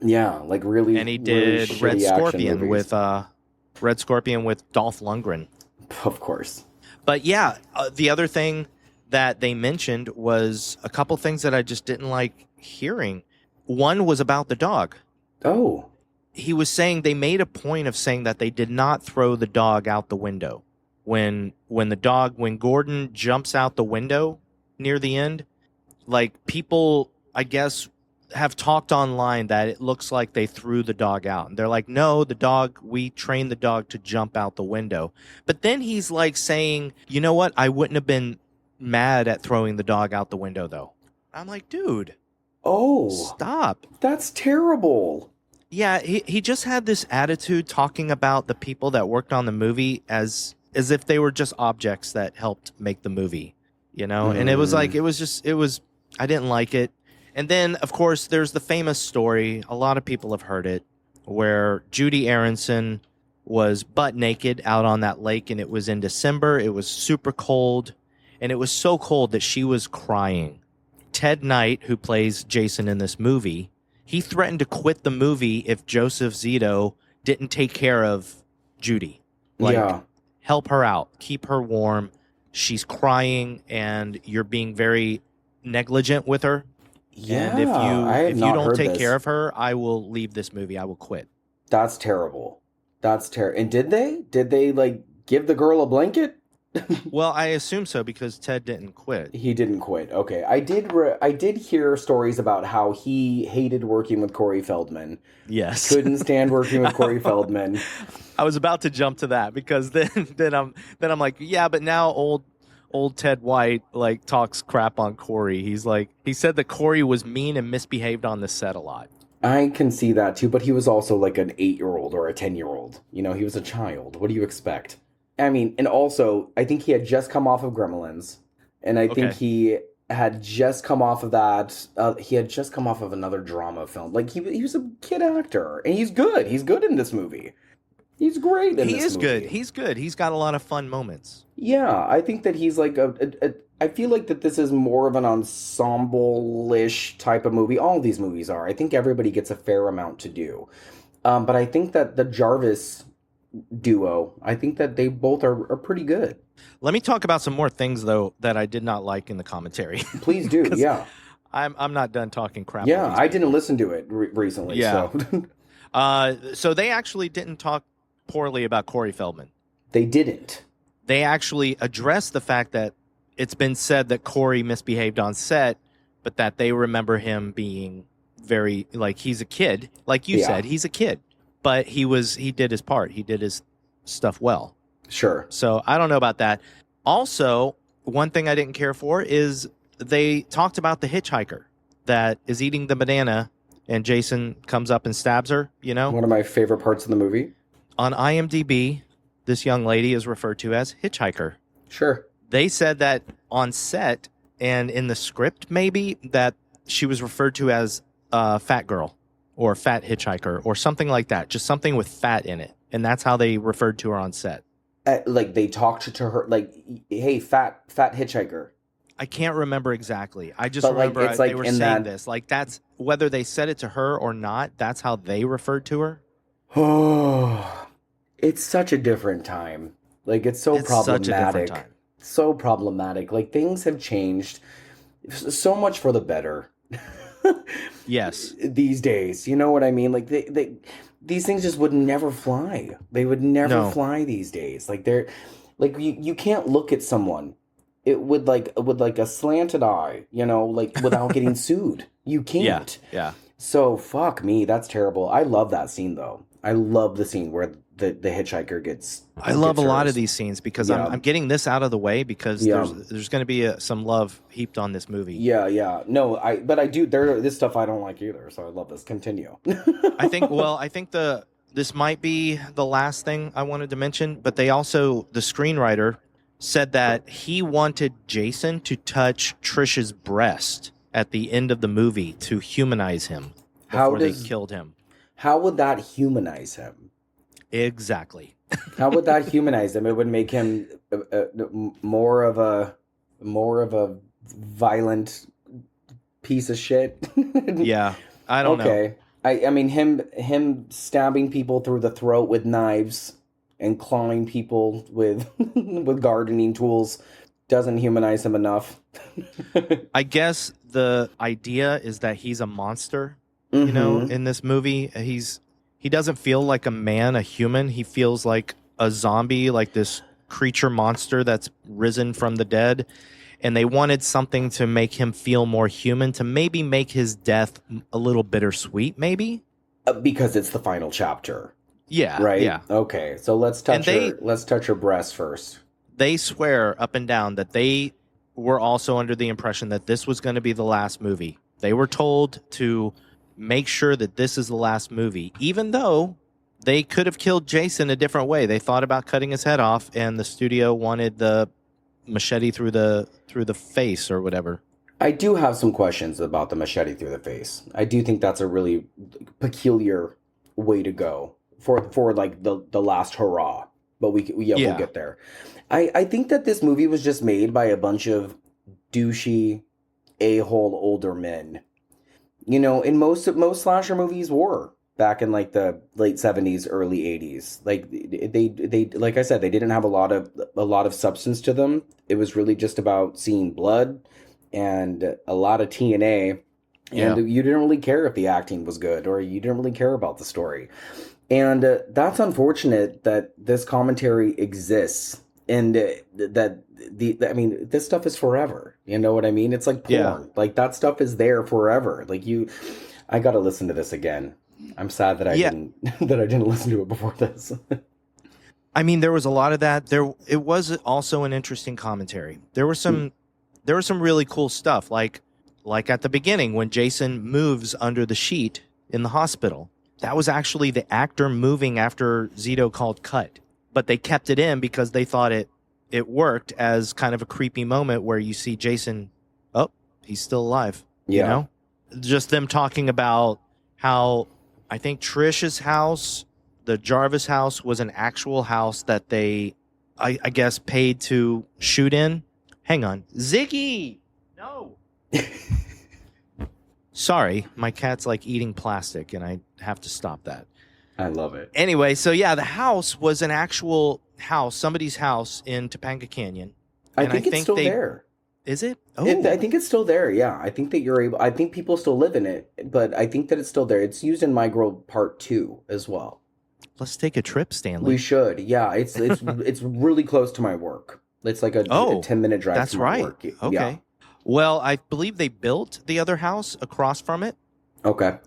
Yeah, like really, and he really did Red shitty action Scorpion movies. with Red Scorpion with Dolph Lundgren. Of course. But yeah, the other thing that they mentioned was a couple things that I just didn't like hearing. One was about the dog. Oh. He was saying they made a point of saying that they did not throw the dog out the window. When Gordon jumps out the window near the end, like people, I guess, have talked online that it looks like they threw the dog out. And they're like, no, we trained the dog to jump out the window. But then he's like saying, you know what? I wouldn't have been mad at throwing the dog out the window, though. I'm like, dude. Oh. Stop. That's terrible. Yeah, he just had this attitude talking about the people that worked on the movie as if they were just objects that helped make the movie, you know? And it was like, I didn't like it. And then, of course, there's the famous story, a lot of people have heard it, where Judie Aronson was butt naked out on that lake, and it was in December. It was super cold, and it was so cold that she was crying. Ted Knight, who plays Jason in this movie, he threatened to quit the movie if Joseph Zito didn't take care of Judie. Help her out, keep her warm. She's crying, and you're being very negligent with her. Yeah, And if you don't take care of her, I will leave this movie. I will quit. That's terrible. That's terrible. And did they like give the girl a blanket? Well, I assume so because Ted didn't quit. He didn't quit. Okay, I did hear stories about how he hated working with Corey Feldman. Yes, couldn't stand working with Corey Feldman. I was about to jump to that because then I'm like, yeah, but now old Ted White like talks crap on Corey. He said that Corey was mean and misbehaved on the set a lot. I can see that too, but he was also like an 8-year-old or a 10-year-old. You know, he was a child. What do you expect? I mean, and also, I think he had just come off of Gremlins, and I think he had just come off of that. He had just come off of another drama film. Like, he was a kid actor, and he's good. He's good in this movie. He's great in this movie. He is good. He's good. He's got a lot of fun moments. Yeah, I think that he's like I feel like that this is more of an ensemble-ish type of movie. All of these movies are. I think everybody gets a fair amount to do. But I think that the Jarvis duo, I think that they both are pretty good. Let me talk about some more things, though, that I did not like in the commentary. Please do, yeah. I'm not done talking crap. Yeah, I didn't listen to it recently. Yeah. So. So they actually didn't talk poorly about Corey Feldman. They didn't. They actually addressed the fact that it's been said that Corey misbehaved on set, but that they remember him being very, like, he's a kid. Like you said, he's a kid. But he did his part. He did his stuff well. Sure. So I don't know about that. Also, one thing I didn't care for is they talked about the hitchhiker that is eating the banana and Jason comes up and stabs her, you know? One of my favorite parts of the movie. On IMDb, this young lady is referred to as hitchhiker. Sure. They said that on set and in the script, maybe, that she was referred to as fat girl or fat hitchhiker or something like that. Just something with fat in it. And that's how they referred to her on set. Like they talked to her like, hey, fat hitchhiker. I can't remember exactly. I just But, like, remember it's like they were in saying that- this. Like, that's whether they said it to her or not, that's how they referred to her. Oh, it's such a different time. Like, it's so problematic. Such a different time. So problematic. Like, things have changed so much for the better. Yes. These days, you know what I mean? Like, these things just would never fly. They would never fly these days. Like, they're like you can't look at someone with a slanted eye, you know, like without getting sued. You can't. Yeah. So fuck me, that's terrible. I love that scene though. I love the scene where the hitchhiker gets. I love a lot hers. of these scenes because Yeah. I'm getting this out of the way because Yeah. there's going to be some love heaped on this movie. Yeah. No, but I do. This stuff I don't like either. So I love this. Continue. I think this might be the last thing I wanted to mention, but the screenwriter said that he wanted Jason to touch Trish's breast at the end of the movie to humanize him before they killed him. How would that humanize him? Exactly. How would that humanize him? It would make him more of a violent piece of shit. Yeah, I don't know. Okay, I mean him stabbing people through the throat with knives and clawing people with with gardening tools doesn't humanize him enough. I guess the idea is that he's a monster. You know, in this movie, he doesn't feel like a man, a human. He feels like a zombie, like this creature monster that's risen from the dead. And they wanted something to make him feel more human, to maybe make his death a little bittersweet, maybe? Because it's the final chapter. Yeah. Right? Yeah. Okay, so let's touch her breast first. They swear up and down that they were also under the impression that this was going to be the last movie. They were told to make sure that this is the last movie, even though they could have killed Jason a different way. They thought about cutting his head off, and the studio wanted the machete through the face or whatever. I do have some questions about the machete through the face. I do think that's a really peculiar way to go for like the last hurrah. But we'll get there. I think that this movie was just made by a bunch of douchey, a-hole older men. You know, in most slasher movies were back in like the late 70s, early 80s. Like they like I said, they didn't have a lot of substance to them. It was really just about seeing blood and a lot of TNA. And you didn't really care if the acting was good, or you didn't really care about the story. And that's unfortunate that this commentary exists, and I mean, this stuff is forever. You know what I mean? It's like porn. Yeah. Like that stuff is there forever. Like I got to listen to this again. I'm sad that I didn't listen to it before this. I mean, there was a lot of that. It was also an interesting commentary. There was some really cool stuff, like at the beginning when Jason moves under the sheet in the hospital. That was actually the actor moving after Zito called cut. But they kept it in because they thought it worked as kind of a creepy moment where you see Jason, oh, he's still alive. Yeah. You know? Just them talking about how I think Trish's house, the Jarvis house, was an actual house that they, I guess, paid to shoot in. Hang on. Ziggy! No! Sorry, my cat's like eating plastic and I have to stop that. I love it. Anyway, so yeah, the house was an actual house, somebody's house in Topanga Canyon. I think it's still there. Is it? Oh. I think it's still there, yeah. I think that I think people still live in it, but I think that it's still there. It's used in My Girl Part 2 as well. Let's take a trip, Stanley. We should, yeah. It's really close to my work. It's like a 10-minute drive that's to my right. work. Okay. Yeah. Well, I believe they built the other house across from it. Okay.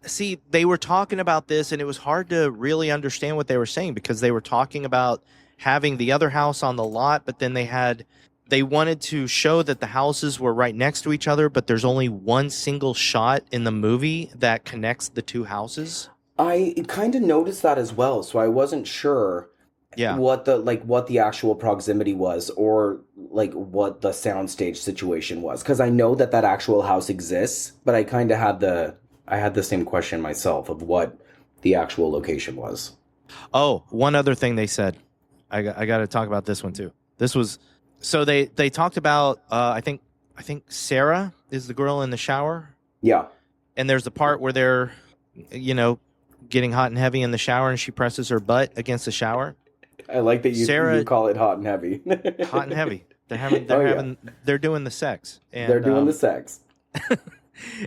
See, they were talking about this, and it was hard to really understand what they were saying because they were talking about having the other house on the lot, but then they wanted to show that the houses were right next to each other, but there's only one single shot in the movie that connects the two houses. I kind of noticed that as well, so I wasn't sure what the actual proximity was, or like what the soundstage situation was, because I know that actual house exists, but I kind of had the same question myself of what the actual location was. Oh, one other thing they said. I got to talk about this one too. This was so they talked about I think Sarah is the girl in the shower. Yeah. And there's the part where they're getting hot and heavy in the shower, and she presses her butt against the shower. I like that you call it hot and heavy. Hot and heavy. They're doing the sex. And, they're doing the sex.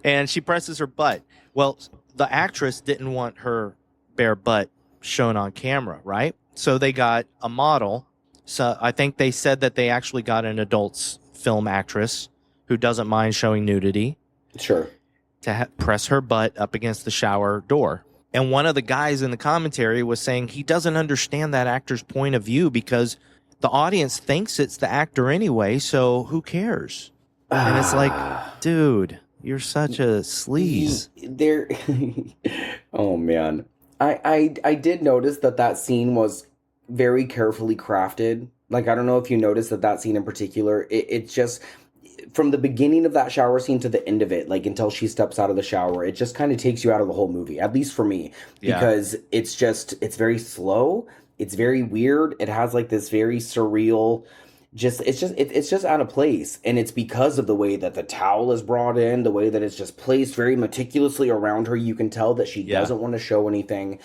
And she presses her butt. Well, the actress didn't want her bare butt shown on camera, right? So they got a model. So I think they said that they actually got an adult film actress who doesn't mind showing nudity. Sure. To press her butt up against the shower door. And one of the guys in the commentary was saying he doesn't understand that actor's point of view because the audience thinks it's the actor anyway, so who cares? And it's like, dude, you're such a sleaze. There, oh man, I did notice that scene was very carefully crafted. Like, I don't know if you noticed that scene in particular. It just, from the beginning of that shower scene to the end of it, like until she steps out of the shower, it just kind of takes you out of the whole movie. At least for me, because it's very slow. It's very weird. It has like this very surreal. It's just out of place, and it's because of the way that the towel is brought in, the way that it's just placed very meticulously around her. You can tell that she doesn't want to show anything,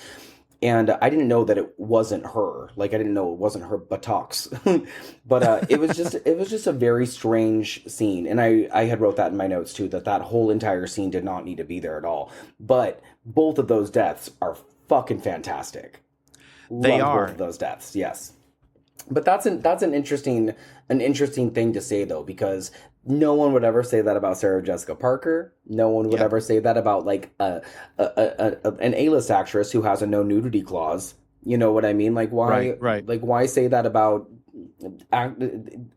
and I didn't know that it wasn't her. Like, I didn't know it wasn't her buttocks, but it was just a very strange scene, and I had wrote that in my notes too, that whole entire scene did not need to be there at all. But both of those deaths are fucking fantastic. They are. Both of those deaths, yes. But that's an interesting thing to say, though, because no one would ever say that about Sarah Jessica Parker. No one would ever say that about like an A-list actress who has a no nudity clause. You know what I mean? Like, why? Right. Like, why say that about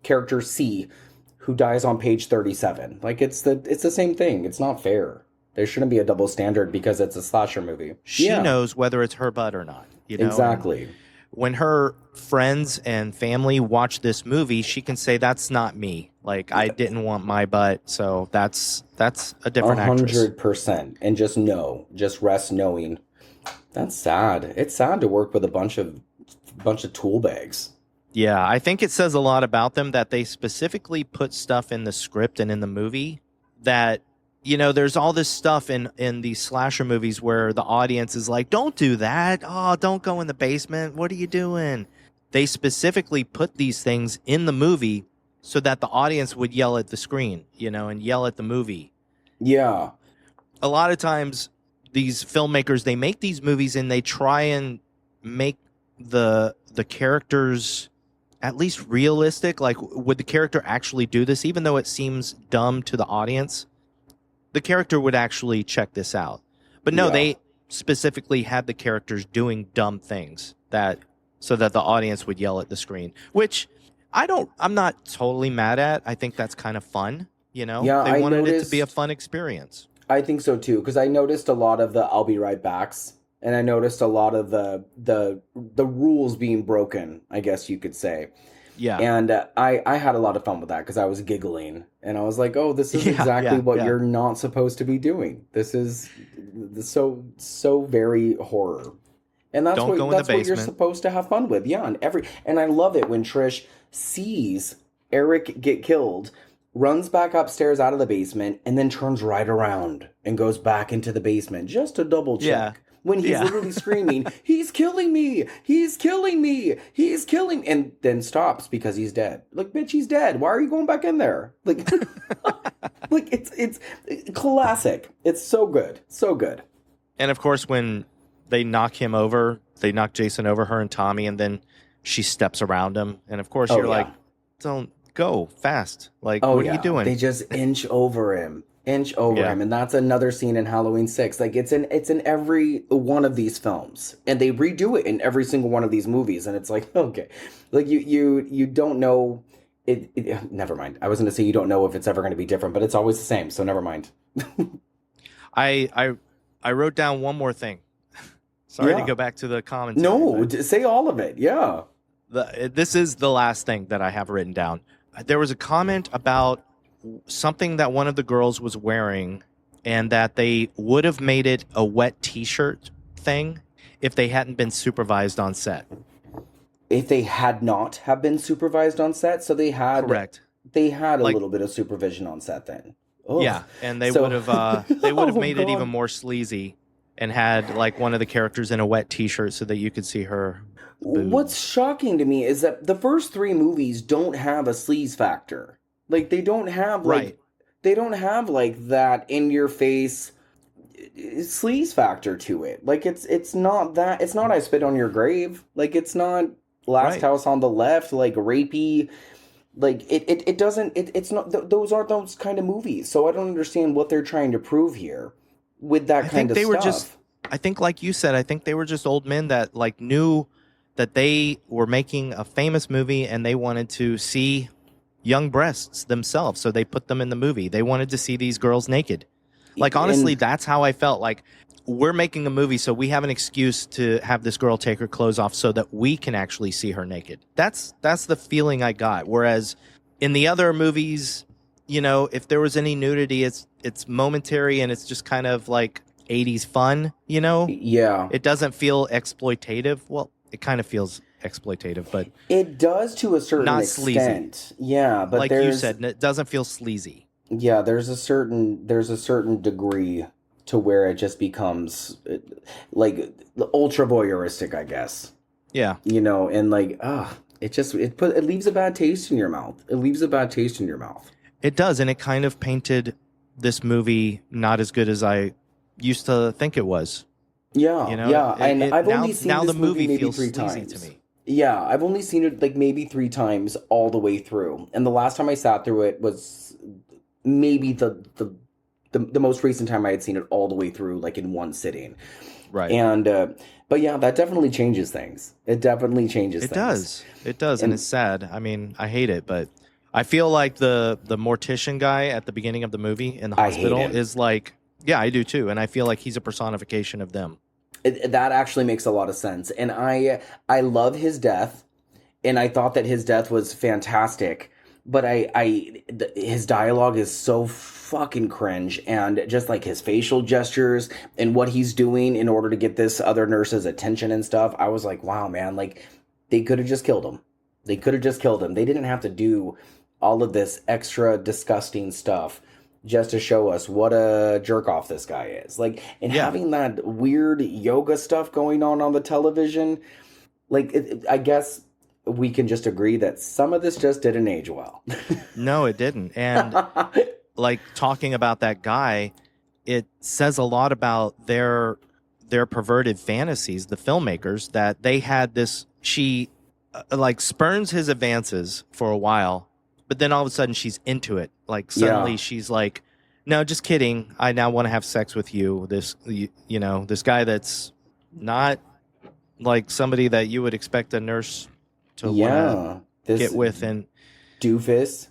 character C, who dies on page 37? Like, it's the same thing. It's not fair. There shouldn't be a double standard because it's a slasher movie. She knows whether it's her butt or not. You know? Exactly. And when her friends and family watch this movie, she can say, that's not me. Like, I didn't want my butt, so that's a different actress. 100%. And just rest knowing. That's sad. It's sad to work with a bunch of tool bags. Yeah, I think it says a lot about them that they specifically put stuff in the script and in the movie that, you know, there's all this stuff in these slasher movies where the audience is like, don't do that. Oh, don't go in the basement. What are you doing? They specifically put these things in the movie so that the audience would yell at the screen, you know, and yell at the movie. Yeah. A lot of times these filmmakers, they make these movies and they try and make the characters at least realistic. Like, would the character actually do this? Even though it seems dumb to the audience, the character would actually check this out. But no, they specifically had the characters doing dumb things so that the audience would yell at the screen, which I'm not totally mad at. I think that's kind of fun, you know? Yeah, they wanted it to be a fun experience. I think so too, because I noticed a lot of the I'll be right backs, and I noticed a lot of the rules being broken, I guess you could say. Yeah. And I had a lot of fun with that because I was giggling and I was like, oh, this is exactly what you're not supposed to be doing. This is so very horror. And that's what you're supposed to have fun with. Yeah. And I love it when Trish sees Erich get killed, runs back upstairs out of the basement, and then turns right around and goes back into the basement just to double check. Yeah. When he's literally screaming, he's killing me, he's killing me, he's killing, and then stops because he's dead. Like, bitch, he's dead. Why are you going back in there? Like, like it's classic. It's so good, so good. And of course, when they knock Jason over, her and Tommy, and then she steps around him, and of course you're like, don't go fast. Like, what are you doing? They just inch over him. And that's another scene in Halloween 6. Like, it's in every one of these films, and they redo it in every single one of these movies, and it's like, okay, like you don't know it never mind. I was going to say you don't know if it's ever going to be different, but it's always the same, so never mind. I wrote down one more thing. Sorry to go back to the commentary. No, say all of it. Yeah. This is the last thing that I have written down. There was a comment about something that one of the girls was wearing, and that they would have made it a wet t-shirt thing if they hadn't been supervised on set. If they had not have been supervised on set, so they had They had a little bit of supervision on set then. Ugh. Yeah, and they would have made it even more sleazy and had like one of the characters in a wet t-shirt so that you could see her boobs. What's shocking to me is that the first 3 movies don't have a sleaze factor. Like, they don't have like that in your face sleaze factor to it. Like, it's not I Spit on Your Grave. Like, it's not Last House on the Left, like rapey. Like, it doesn't, it's not, those aren't those kind of movies. So I don't understand what they're trying to prove here with that kind of stuff. I think, like you said, I think they were just old men that like knew that they were making a famous movie and they wanted to see young breasts themselves. So they put them in the movie. They wanted to see these girls naked. Like, honestly, that's how I felt. Like, we're making a movie, so we have an excuse to have this girl take her clothes off so that we can actually see her naked. That's the feeling I got. Whereas in the other movies, you know, if there was any nudity, it's momentary and it's just kind of like 80s fun, you know? Yeah. It doesn't feel exploitative. Well, it kind of feels exploitative, but it does to a certain not extent. sleazy. Yeah, but like you said, it doesn't feel sleazy. Yeah, there's a certain degree to where it just becomes like ultra voyeuristic, I guess. Yeah. You know, and like it leaves a bad taste in your mouth. It leaves a bad taste in your mouth. It does, and it kind of painted this movie not as good as I used to think it was. Yeah, you know, yeah, and I've only seen now this the movie maybe feels 3 sleazy times. to me. Yeah, I've only seen it like maybe 3 times all the way through, and the last time I sat through it was maybe the most recent time I had seen it all the way through, like in one sitting. Right. And but yeah, that definitely changes things. It definitely changes it things. It does, and it's sad. I mean, I hate it, but I feel like the mortician guy at the beginning of the movie in the hospital is like, yeah, I do too, and I feel like he's a personification of them. That actually makes a lot of sense, and I love his death, and I thought that his death was fantastic, but his dialogue is so fucking cringe, and just like his facial gestures and what he's doing in order to get this other nurse's attention and stuff, I was like, wow, man, like they could have just killed him. They could have just killed him. They didn't have to do all of this extra disgusting stuff just to show us what a jerk off this guy is. Like, and having that weird yoga stuff going on the television, like, I guess we can just agree that some of this just didn't age well. No, it didn't. And like talking about that guy, it says a lot about their perverted fantasies, the filmmakers, that they had this, she like spurns his advances for a while, but then all of a sudden she's into it. Like suddenly she's like, no, just kidding. I now want to have sex with you. This, you know, this guy that's not like somebody that you would expect a nurse to want to get with. And doofus.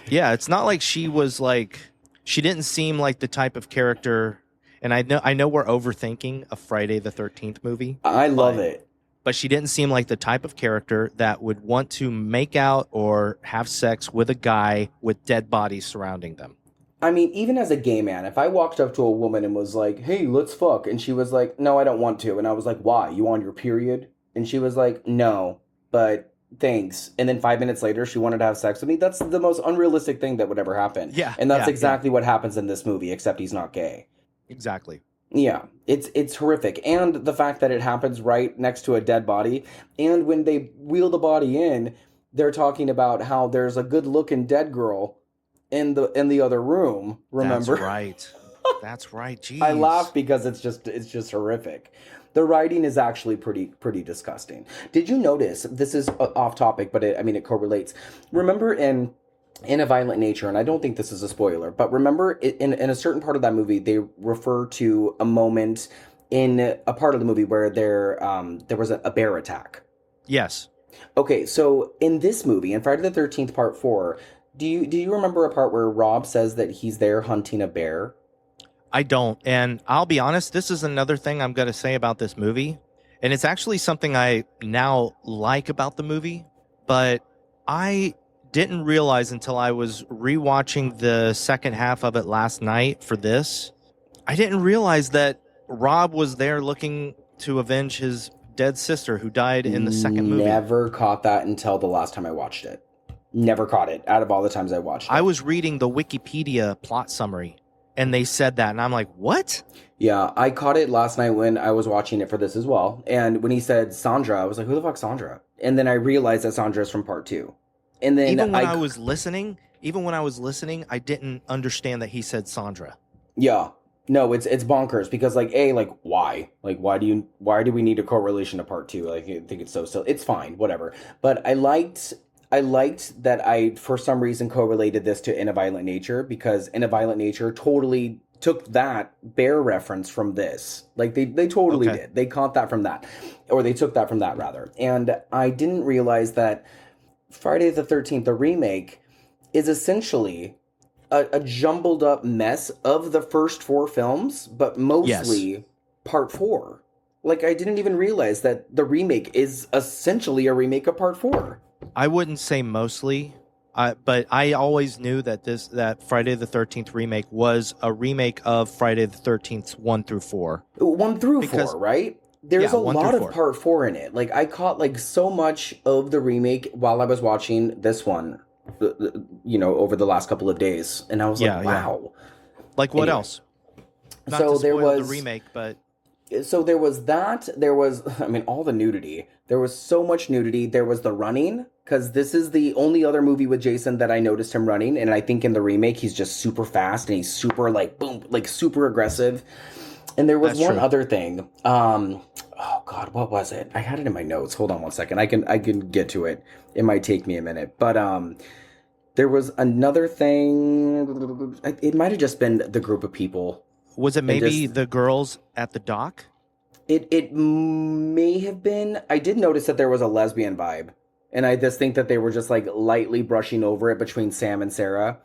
Yeah, it's not like she was like, she didn't seem like the type of character. And I know we're overthinking a Friday the 13th movie. I love it. But she didn't seem like the type of character that would want to make out or have sex with a guy with dead bodies surrounding them. I mean, even as a gay man, if I walked up to a woman and was like, hey, let's fuck, and she was like, no, I don't want to. And I was like, why? You on your period? And she was like, no, but thanks. And then 5 minutes later, she wanted to have sex with me. That's the most unrealistic thing that would ever happen. Yeah. And that's exactly what happens in this movie, except he's not gay. Exactly. Yeah, it's horrific. And the fact that it happens right next to a dead body. And when they wheel the body in, they're talking about how there's a good-looking dead girl in the other room, remember? That's right. That's right. Jeez. I laugh because it's just horrific. The writing is actually pretty disgusting. Did you notice, this is off topic, but it correlates. Remember in A Violent Nature, and I don't think this is a spoiler, but remember in a certain part of that movie, they refer to a moment in a part of the movie where there was a bear attack. Yes. Okay, so in this movie, in Friday the 13th, Part 4, do you remember a part where Rob says that he's there hunting a bear? I don't. And I'll be honest, this is another thing I'm going to say about this movie. And it's actually something I now like about the movie, but I didn't realize until I was rewatching the second half of it last night for this. I didn't realize that Rob was there looking to avenge his dead sister who died in the second movie. Never caught that until the last time I watched it. Never caught it out of all the times I watched it. I was reading the Wikipedia plot summary and they said that and I'm like, what? Yeah, I caught it last night when I was watching it for this as well. And when he said Sandra, I was like, who the fuck's Sandra? And then I realized that Sandra's from Part 2. And then even when I was listening, I didn't understand that he said Sandra. Yeah. No, it's bonkers because why? Like why do we need a correlation to Part 2? Like I think it's so silly. It's fine, whatever. But I liked that I for some reason correlated this to In a Violent Nature because In a Violent Nature totally took that bear reference from this. Like they totally did. They caught that from that, or they took that from that rather. And I didn't realize that Friday the 13th, the remake, is essentially a jumbled up mess of the first 4 films, but mostly part 4. Like, I didn't even realize that the remake is essentially a remake of part 4. I wouldn't say mostly, but I always knew that that Friday the 13th remake was a remake of Friday the 13th 1 through 4. 1 through 4, right? There's a lot of part 4 in it. Like, I caught, like, so much of the remake while I was watching this one, you know, over the last couple of days. And I was like, wow. Like, what else? Not so to spoil there was the remake, but... So there was that. There was, I mean, all the nudity. There was so much nudity. There was the running, because this is the only other movie with Jason that I noticed him running. And I think in the remake, he's just super fast and he's super, like, boom, like, super aggressive. And there was one other thing. Oh God, what was it? I had it in my notes. Hold on one second. I can get to it. It might take me a minute. But there was another thing. It might have just been the group of people. Was it maybe the girls at the dock? It may have been. I did notice that there was a lesbian vibe. And I just think that they were just like lightly brushing over it between Sam and Sarah.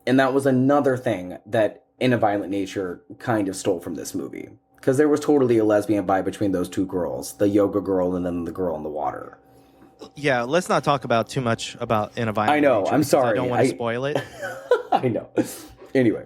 And that was another thing that In a Violent Nature kind of stole from this movie. Because there was totally a lesbian vibe between those 2 girls. The yoga girl and then the girl in the water. Yeah, let's not talk about too much about In a Violent Nature. I know, I'm sorry. I don't want to spoil it. I know. Anyway.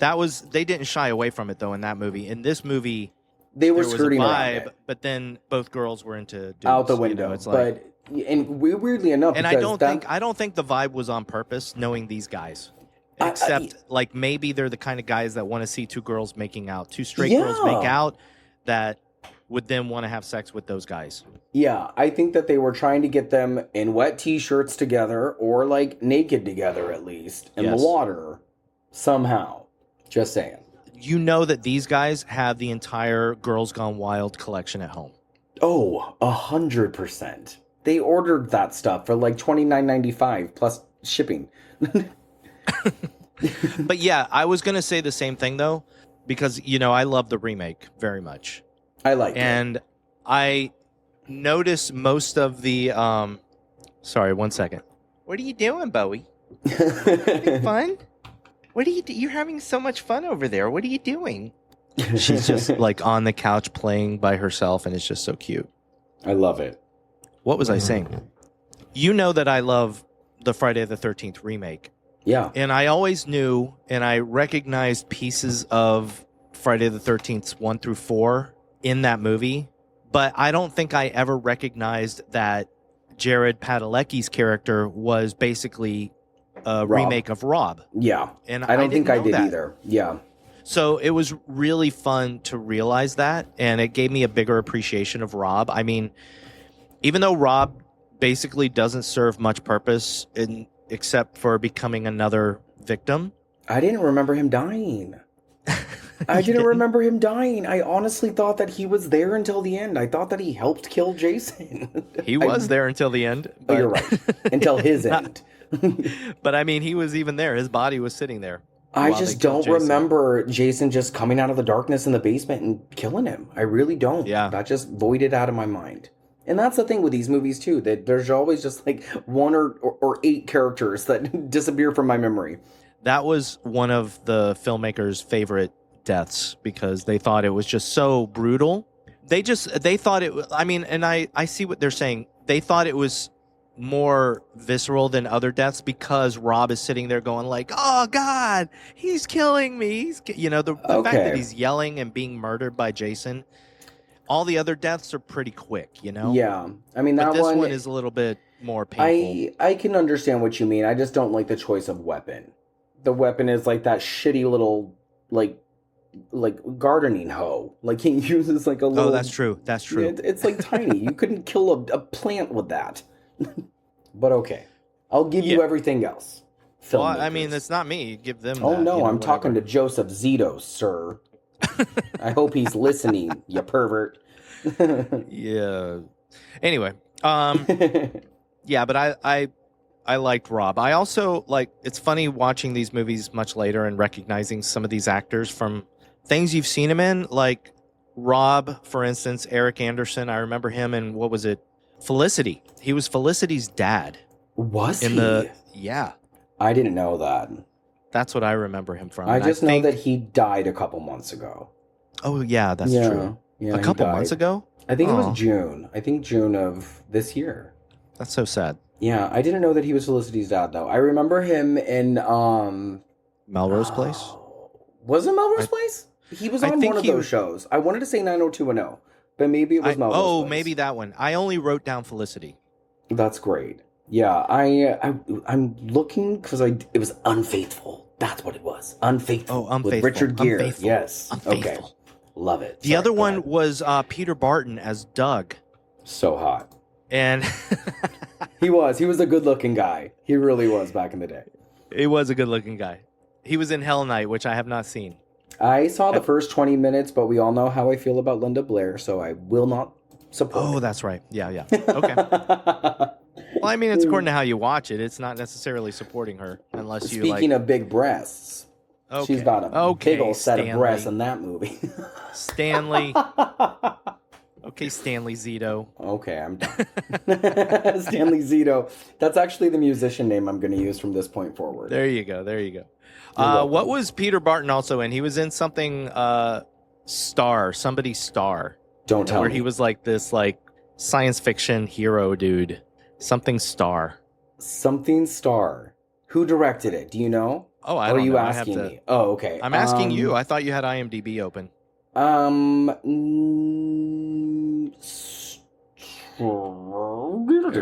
They didn't shy away from it, though, in that movie. In this movie, they were skirting around it. But then both girls were into dudes. Out the window. It's like, and weirdly enough, and I don't think the vibe was on purpose, knowing these guys. Except, like, maybe they're the kind of guys that want to see 2 girls making out, 2 straight girls make out, that would then want to have sex with those guys. Yeah, I think that they were trying to get them in wet T-shirts together, or, like, naked together, at least, in the water, somehow. Just saying. You know that these guys have the entire Girls Gone Wild collection at home. Oh, 100%. They ordered that stuff for, like, $29.95 plus shipping. But yeah, I was going to say the same thing, though, because, you know, I love the remake very much. I like it. And I noticed most of the... Sorry, one second. What are you doing, Bowie? Having fun? What are you You're having so much fun over there. What are you doing? She's just, like, on the couch playing by herself, and it's just so cute. I love it. What was I saying? You know that I love the Friday the 13th remake. Yeah. And I always knew, and I recognized pieces of Friday the 13th 1 through 4 in that movie, but I don't think I ever recognized that Jared Padalecki's character was basically a remake of Rob. Yeah. And I don't think I did that either. Yeah. So it was really fun to realize that, and it gave me a bigger appreciation of Rob. I mean, even though Rob basically doesn't serve much purpose except for becoming another victim. I didn't remember him dying. I didn't remember him dying. I honestly thought that he was there until the end. I thought that he helped kill Jason. He was there until the end. But... Oh, you're right. Until his end. But I mean, he was even there. His body was sitting there. I just don't remember Jason just coming out of the darkness in the basement and killing him. I really don't. Yeah. That just voided out of my mind. And that's the thing with these movies, too, that there's always just like 1 or 8 characters that disappear from my memory. That was one of the filmmakers' favorite deaths because they thought it was just so brutal. They thought it, I mean, and I see what they're saying. They thought it was more visceral than other deaths because Rob is sitting there going like, oh God, he's killing me. The fact that he's yelling and being murdered by Jason. All the other deaths are pretty quick, Yeah. I mean, this one is a little bit more painful. I can understand what you mean. I just don't like the choice of weapon. The weapon is like that shitty little, like gardening hoe. Like he uses like a little... Oh, that's true. That's true. It's like tiny. You couldn't kill a plant with that. But okay. I'll give you everything else. Well, I mean, it's not me. Give them Oh, that, no. I'm whatever. talking to Joseph Zito, sir. I hope he's listening, you pervert. Yeah. Anyway, yeah, but I liked Rob. I also it's funny watching these movies much later and recognizing some of these actors from things you've seen him in, like Rob, for instance, Eric Anderson. I remember him in, what was it? Felicity. He was Felicity's dad. Was in he? Yeah. I didn't know that. That's what I remember him from. I just know that he died a couple months ago. Oh, yeah, that's true. Yeah, a couple months ago? I think it was June. I think June of this year. That's so sad. Yeah, I didn't know that he was Felicity's dad, though. I remember him in... Melrose Place? Was it Melrose Place? He was on one of those shows. I wanted to say 90210, but maybe it was Melrose Place. Oh, maybe that one. I only wrote down Felicity. That's great. Yeah, I'm looking because it was Unfaithful. That's what it was. Unfaithful. Oh, Unfaithful. With Richard Gere. Unfaithful. Yes. Unfaithful. Okay. Love it. The other one was Peter Barton as Doug. So hot. And he was a good-looking guy. He really was back in the day. He was a good-looking guy. He was in Hell Night, which I have not seen. I saw the first 20 minutes, but we all know how I feel about Linda Blair, so I will not support it. Oh, that's right. Yeah. Okay. Well, I mean, it's according to how you watch it. It's not necessarily supporting her unless you Speaking of big breasts, she's got a big old set of breasts in that movie. Stanley. Okay, Stanley Zito. Okay, I'm done. Stanley Zito. That's actually the musician name I'm going to use from this point forward. There you go. What was Peter Barton also in? He was in something somebody's Star. Don't tell me. Where he was like this science fiction hero dude. Something Star. Who directed it? Do you know? Oh, I don't know. Are you asking me? Oh, okay. I'm asking you. I thought you had IMDb open. Here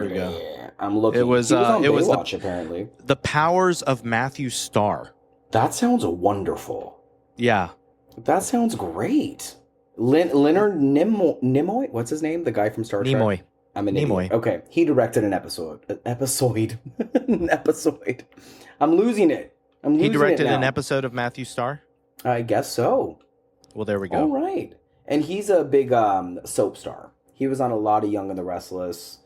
we go. I'm looking. It was on Baywatch, apparently. The Powers of Matthew Starr. That sounds wonderful. Yeah. That sounds great. Leonard Nimoy? What's his name? The guy from Star Trek? Nimoy. I'm an Nimoy. idiot. Okay. He directed an episode. An episode. I'm losing it. He directed an episode of Matthew Starr? I guess so. Well, there we go. All right. And he's a big soap star. He was on a lot of Young and the Restless.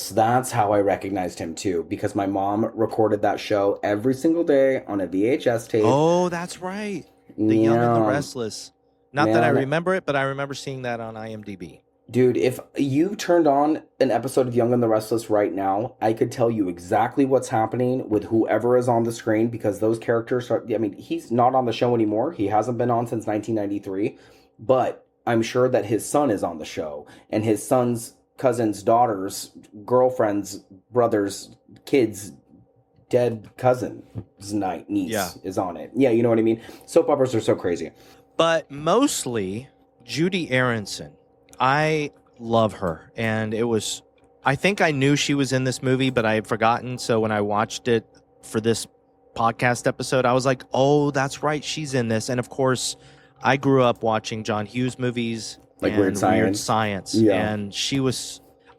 That's how I recognized him, too, because my mom recorded that show every single day on a VHS tape. Oh, that's right. The Young and the Restless. Not that I remember it, but I remember seeing that on IMDb. Dude, if you turned on an episode of Young and the Restless right now, I could tell you exactly what's happening with whoever is on the screen, because those characters are... I mean, he's not on the show anymore. He hasn't been on since 1993, but I'm sure that his son is on the show, and his son's cousin's daughter's girlfriend's brother's kid's dead cousin's niece is on it. Yeah, you know what I mean? Soap operas are so crazy. But mostly Judie Aronson. I love her, and I think I knew she was in this movie, but I had forgotten. So when I watched it for this podcast episode, I was like, oh, that's right, she's in this. And of course, I grew up watching John Hughes movies, like Weird Science. Yeah. And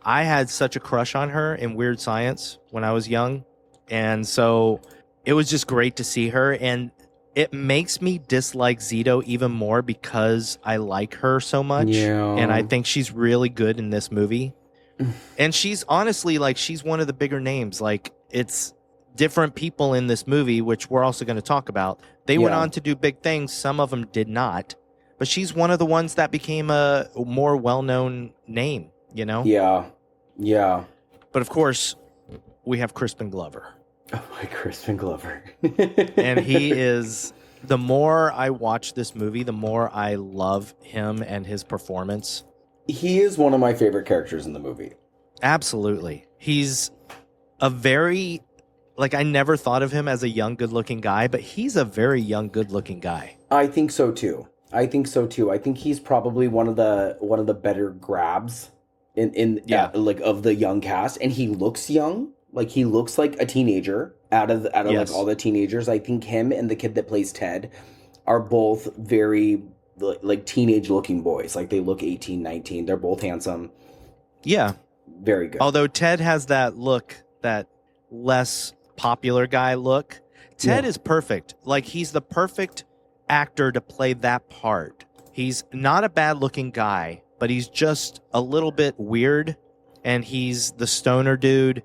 I had such a crush on her in Weird Science when I was young. And so it was just great to see her. And it makes me dislike Zito even more because I like her so much. Yeah. And I think she's really good in this movie. And she's honestly, she's one of the bigger names. It's different people in this movie, which we're also going to talk about. They went on to do big things. Some of them did not. But she's one of the ones that became a more well-known name, you know? Yeah. Yeah. But of course, we have Crispin Glover. Oh, my Crispin Glover. And he is... The more I watch this movie, the more I love him and his performance. He is one of my favorite characters in the movie. Absolutely. He's a very... I never thought of him as a young, good-looking guy, but he's a very young, good-looking guy. I think so too. I think he's probably one of the better grabs of the young cast, and he looks young. He looks like a teenager out of all the teenagers. I think him and the kid that plays Ted are both very teenage looking boys. They look 18, 19. They're both handsome. Yeah. Very good. Although Ted has that look, that less popular guy look. Ted is perfect. He's the perfect actor to play that part. He's not a bad looking guy, but he's just a little bit weird, and he's the stoner dude.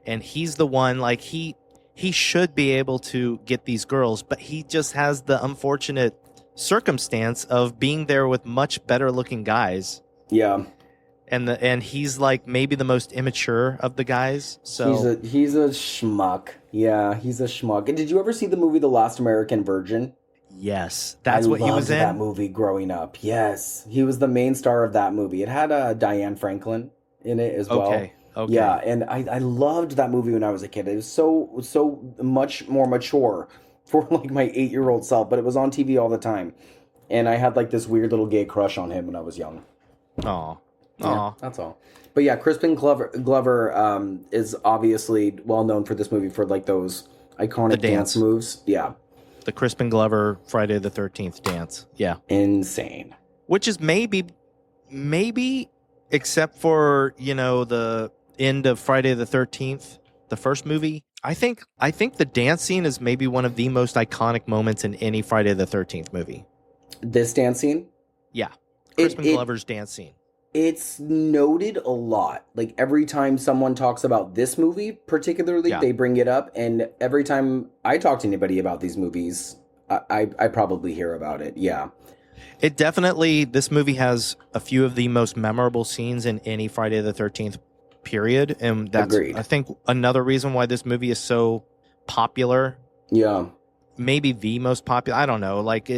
And he's the one, he he should be able to get these girls, but he just has the unfortunate circumstance of being there with much better looking guys. Yeah. And he's like maybe the most immature of the guys. So he's a schmuck. Yeah, he's a schmuck. And did you ever see the movie The Last American Virgin? Yes, that's what he was in. That movie growing up. Yes, he was the main star of that movie. It had Diane Franklin in it as well. Okay. Yeah, and I loved that movie when I was a kid. It was so much more mature for like my 8-year-old self, but it was on TV all the time, and I had like this weird little gay crush on him when I was young. Aw. Yeah, that's all. But yeah, Crispin Glover is obviously well known for this movie for like those iconic dance moves. Yeah. The Crispin Glover Friday the 13th dance. Yeah. Insane. Which is maybe, except for, the end of Friday the 13th, the first movie. I think the dance scene is maybe one of the most iconic moments in any Friday the 13th movie. This dance scene? Yeah. Crispin Glover's dance scene. It's noted a lot. Like every time someone talks about this movie, particularly, they bring it up. And every time I talk to anybody about these movies, I probably hear about it. Yeah. It definitely, this movie has a few of the most memorable scenes in any Friday the 13th period. And that's, Agreed. I think, another reason why this movie is so popular. Yeah. Maybe the most popular. I don't know. Like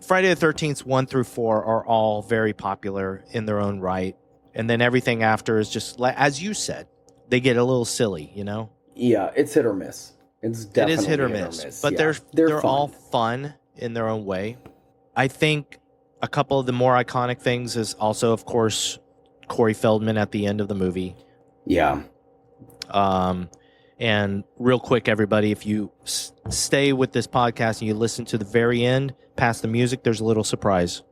Friday the 13th 1 through 4 are all very popular in their own right. And then everything after is just, as you said, they get a little silly, Yeah, it's hit or miss. It's definitely it is hit or miss. But they're all fun in their own way. I think a couple of the more iconic things is also, of course, Corey Feldman at the end of the movie. Yeah. And real quick, everybody, if you stay with this podcast and you listen to the very end, past the music, there's a little surprise.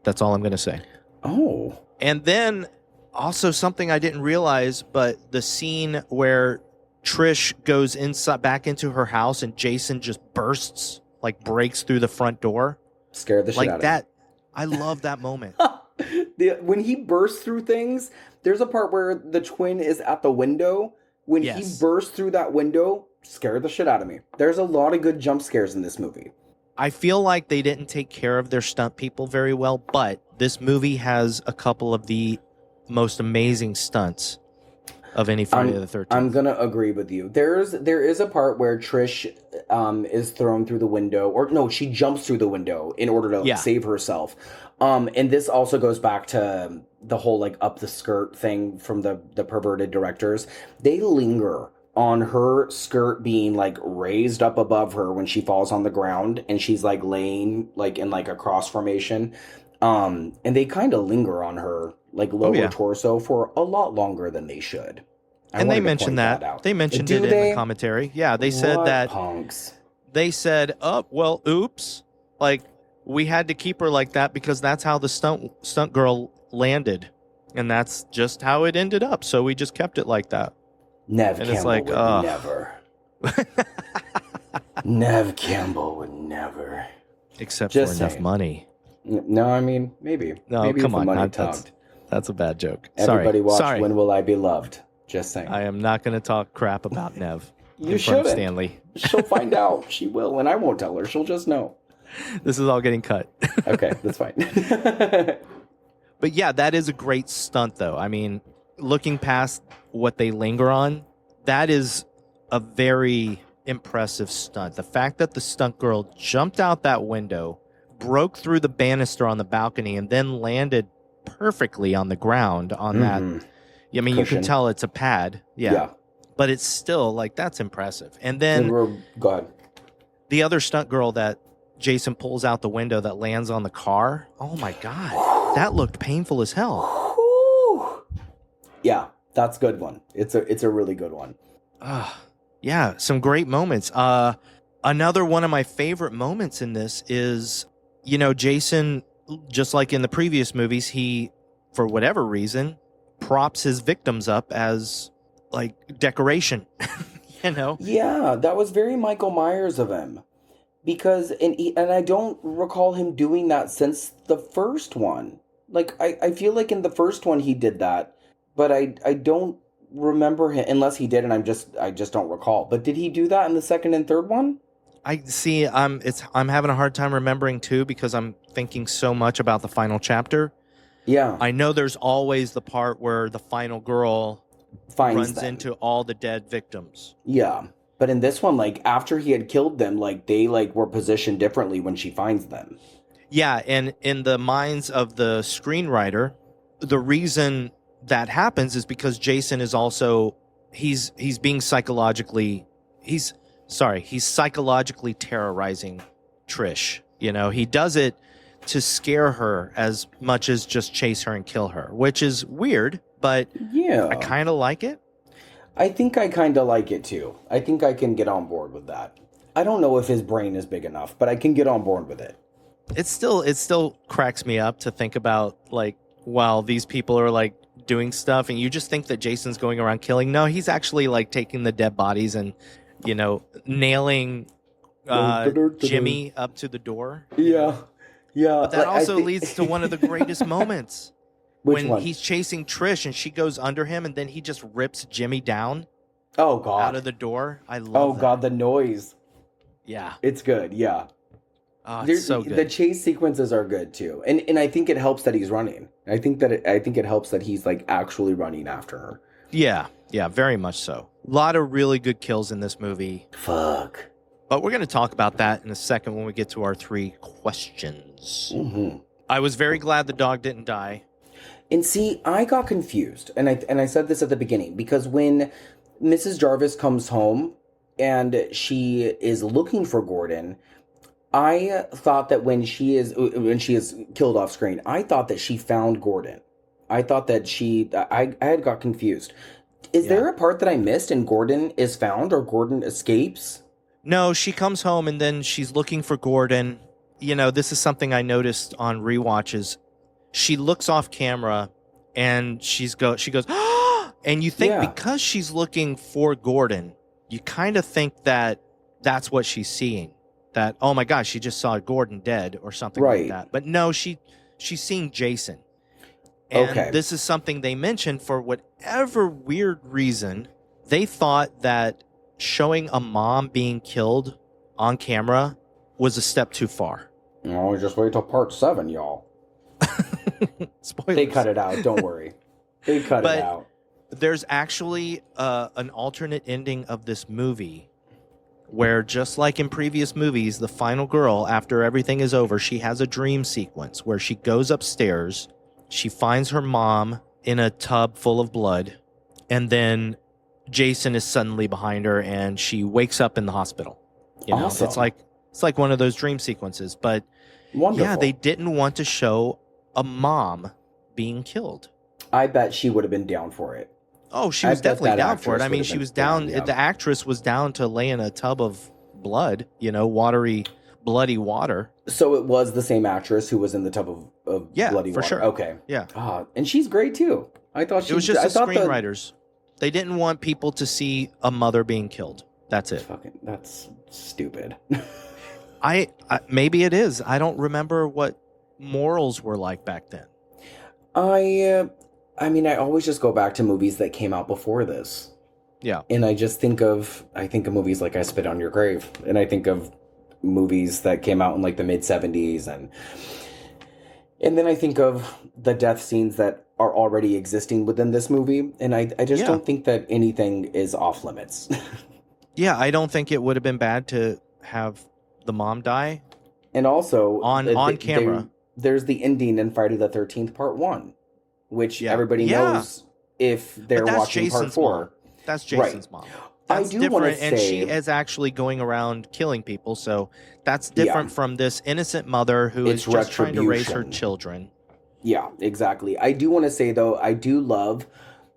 That's all I'm going to say. Oh. And then also something I didn't realize, but the scene where Trish goes back into her house and Jason just breaks through the front door. Scared the shit out of me. I love that moment. When he bursts through things, there's a part where the twin is at the window. When he bursts through that window, scared the shit out of me. There's a lot of good jump scares in this movie. I feel like they didn't take care of their stunt people very well, but this movie has a couple of the most amazing stunts of any Friday the 13th. I'm going to agree with you. There is a part where Trish is thrown through the window, or no, she jumps through the window in order to save herself. And this also goes back to the whole like up the skirt thing from the perverted directors. They linger on her skirt being like raised up above her when she falls on the ground and she's like laying like in like a cross formation. And they kind of linger on her like lower torso for a lot lot than they should. And they mentioned that. They mentioned it in the commentary. Yeah, they said that. Punks. They said, "Oh, well, oops. Like we had to keep her like that because that's how the stunt girl landed, and that's just how it ended up. So we just kept it like that." Nev and Campbell it's like, would never. Nev Campbell would never. Except just for enough money. No, I mean maybe. No, maybe come on. money talked. That's a bad joke. Everybody watch Sorry. When Will I Be Loved? Just saying. I am not going to talk crap about Nev. You shouldn't. Stanley. She'll find out. She will, and I won't tell her. She'll just know. This is all getting cut. Okay, that's fine. But yeah, that is a great stunt, though. I mean, looking past what they linger on, that is a very impressive stunt. The fact that the stunt girl jumped out that window, broke through the banister on the balcony, and then landed perfectly on the ground on that. I mean, you can tell it's a pad. Yeah. But it's still, like, that's impressive. And then go ahead. The other stunt girl that Jason pulls out the window that lands on the car. Oh, my God. That looked painful as hell. Yeah, that's a good one. It's a really good one. Yeah, some great moments. Another one of my favorite moments in this is, Jason, just like in the previous movies, he, for whatever reason, props his victims up as like decoration. Yeah, that was very Michael Myers of him, because and I don't recall him doing that since the first one. Like I feel like in the first one he did that, but I don't remember him, unless he did, and I just don't recall. But did he do that in the second and third one? I see. I'm having a hard time remembering too because I'm thinking so much about the final chapter. Yeah. I know there's always the part where the final girl runs into all the dead victims. Yeah. But in this one, like, after he had killed them, like, they, like, were positioned differently when she finds them. Yeah, and in the minds of the screenwriter, the reason that happens is because Jason is also, he's being psychologically, he's psychologically terrorizing Trish. You know, he does it to scare her as much as just chase her and kill her, which is weird, but yeah, I kind of like it. I think I kind of like it too. I think I can get on board with that. I don't know if his brain is big enough, but I can get on board with it. It still cracks me up to think about, like, while these people are like doing stuff and you just think that Jason's going around killing. No, he's actually like taking the dead bodies and, you know, nailing Jimmy up to the door. Yeah. Yeah. But that also leads to one of the greatest moments. Which one? He's chasing Trish and she goes under him and then he just rips Jimmy down. Oh, God. Out of the door. I love Oh, that. God, the noise. Yeah. It's good, yeah. Oh, it's so good. The chase sequences are good, too. And I think it helps that he's running. I think it helps that he's, like, actually running after her. Yeah, very much so. A lot of really good kills in this movie. Fuck. But we're going to talk about that in a second when we get to our 3 questions. Mm-hmm. I was very glad the dog didn't die. And see, I got confused, and I said this at the beginning, because when Mrs. Jarvis comes home and she is looking for Gordon, I thought that when she is killed off screen, I thought that she found Gordon. I thought that I had got confused. Is there a part that I missed and Gordon is found or Gordon escapes? No, she comes home and then she's looking for Gordon. You know, this is something I noticed on rewatches. She looks off camera and she goes, and you think because she's looking for Gordon, you kind of think that that's what she's seeing. That, oh my gosh, she just saw Gordon dead or something like that. But no, she's seeing Jason. And this is something they mentioned for whatever weird reason. They thought that showing a mom being killed on camera was a step too far. No, just wait till part 7, y'all. Spoilers. They cut it out. Don't worry. They cut it out. There's actually an alternate ending of this movie where, just like in previous movies, the final girl, after everything is over, she has a dream sequence where she goes upstairs, she finds her mom in a tub full of blood, and then Jason is suddenly behind her and she wakes up in the hospital. You know, awesome. It's like one of those dream sequences, but wonderful. Yeah, they didn't want to show a mom being killed. I bet she would have been down for it. Oh, she was definitely down for it. I mean, she was down. The actress was down to lay in a tub of blood, you know, watery, bloody water. So it was the same actress who was in the tub of bloody water. For sure. Okay. Yeah. And she's great too. I thought it was just the screenwriters. They didn't want people to see a mother being killed. That's it. That's stupid. I maybe it is. I don't remember what morals were like back then. I mean, I always just go back to movies that came out before this. Yeah. And I think of movies like I Spit on Your Grave, and I think of movies that came out in like the mid 70s, and then I think of the death scenes that are already existing within this movie, and I just don't think that anything is off limits. Yeah, I don't think it would have been bad to have the mom die. And also on camera. There's the ending in Friday the 13th Part 1, which everybody knows if they're watching Jason's Part 4. Mom. That's Jason's mom. That's different, and she is actually going around killing people, so that's different from this innocent mother who is just trying to raise her children. Yeah, exactly. I do want to say, though, I do love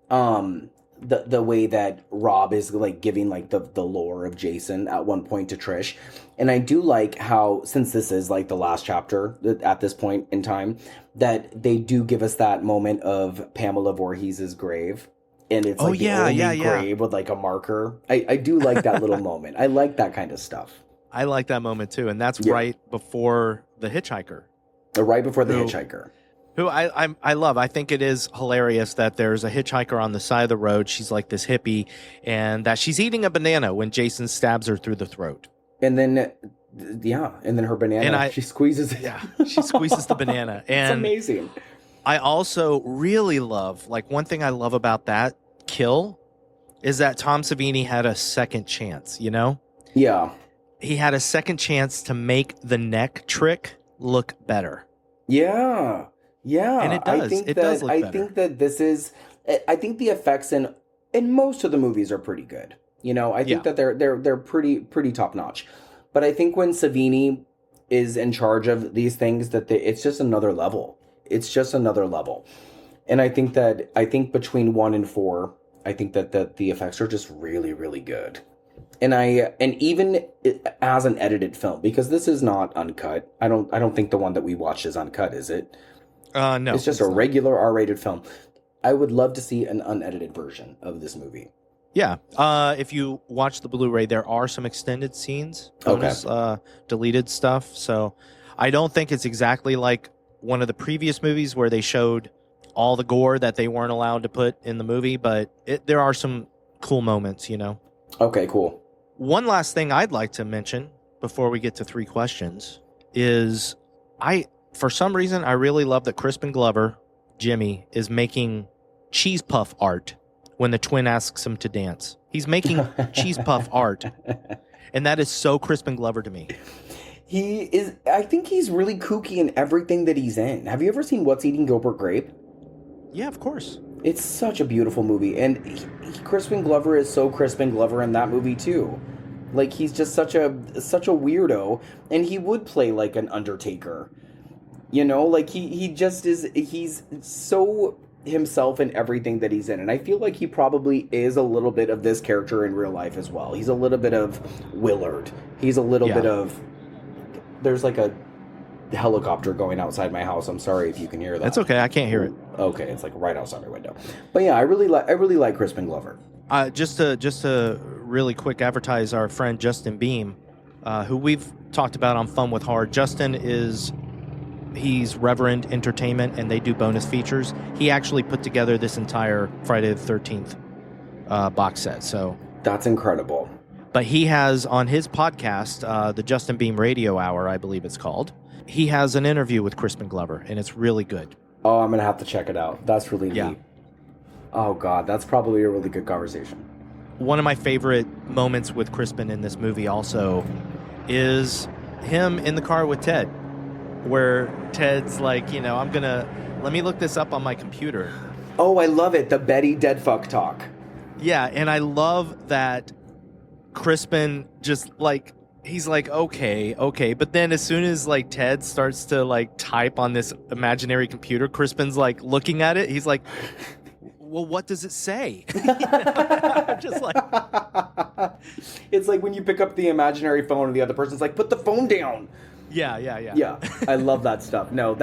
the way that Rob is like giving like the lore of Jason at one point to Trish. And I do like how, since this is like the last chapter at this point in time, that they do give us that moment of Pamela Voorhees' grave. And it's like the only grave with like a marker. I do like that little moment. I like that kind of stuff. I like that moment too. And that's right before the hitchhiker. Right before the hitchhiker. who I love. I think it is hilarious that there's a hitchhiker on the side of the road. She's like this hippie, and that she's eating a banana when Jason stabs her through the throat. And then, her banana, she squeezes it. Yeah, she squeezes the banana. And it's amazing. I also really love, like, one thing I love about that kill is that Tom Savini had a second chance, you know? Yeah. He had a second chance to make the neck trick look better. Yeah. Yeah. And it does. It does look better. I think that I think the effects in most of the movies are pretty good. You know, I think that they're pretty top notch. But I think when Savini is in charge of these things, it's just another level. It's just another level. And I think between 1 and 4, I think that the effects are just really, really good. And even as an edited film, because this is not uncut. I don't think the one that we watched is uncut, is it? No. It's just a regular R-rated film. I would love to see an unedited version of this movie. Yeah. If you watch the Blu-ray, there are some extended scenes, bonus, deleted stuff. So I don't think it's exactly like one of the previous movies where they showed all the gore that they weren't allowed to put in the movie, but there are some cool moments, you know? Okay, cool. One last thing I'd like to mention before we get to 3 questions is for some reason, I really love that Crispin Glover, Jimmy, is making cheese puff art when the twin asks him to dance. He's making cheese puff art. And that is so Crispin Glover to me. He is, I think he's really kooky in everything that he's in. Have you ever seen What's Eating Gilbert Grape? Yeah, of course. It's such a beautiful movie. And Crispin Glover is so Crispin Glover in that movie too. Like, he's just such a weirdo. And he would play like an Undertaker. You know, like he just is, he's so himself in everything that he's in. And I feel like he probably is a little bit of this character in real life as well. He's a little bit of Willard. He's a little bit of, there's like a helicopter going outside my house. I'm sorry if you can hear that. That's okay. I can't hear it. Okay. It's like right outside my window. But yeah, I really like Crispin Glover. Just to really quick advertise our friend Justin Beam, who we've talked about on Fun with Horror. Justin he's Reverend Entertainment, and they do bonus features. He actually put together this entire Friday the 13th box set. So that's incredible. But he has on his podcast, the Justin Beam Radio Hour, I believe it's called, he has an interview with Crispin Glover, and it's really good. Oh, I'm going to have to check it out. That's really neat. Oh, God, that's probably a really good conversation. One of my favorite moments with Crispin in this movie also is him in the car with Ted, where Ted's like, you know, let me look this up on my computer. Oh, I love it. The Betty dead fuck talk. Yeah, and I love that Crispin just like, he's like, okay. But then as soon as like Ted starts to like type on this imaginary computer, Crispin's like looking at it. He's like, well, what does it say? Just like, it's like when you pick up the imaginary phone and the other person's like, put the phone down. Yeah. Yeah, I love that stuff. No,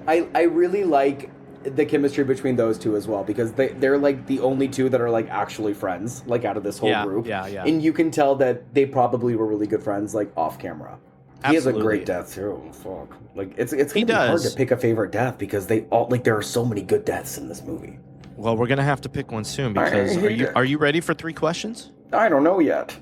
I really like the chemistry between those two as well, because they're like the only two that are like actually friends, like out of this whole group. Yeah. And you can tell that they probably were really good friends, like off camera. Absolutely. He has a great death too. Fuck. Like it's gonna be hard to pick a favorite death because they all like there are so many good deaths in this movie. Well, we're gonna have to pick one soon because are you ready for 3 questions? I don't know yet.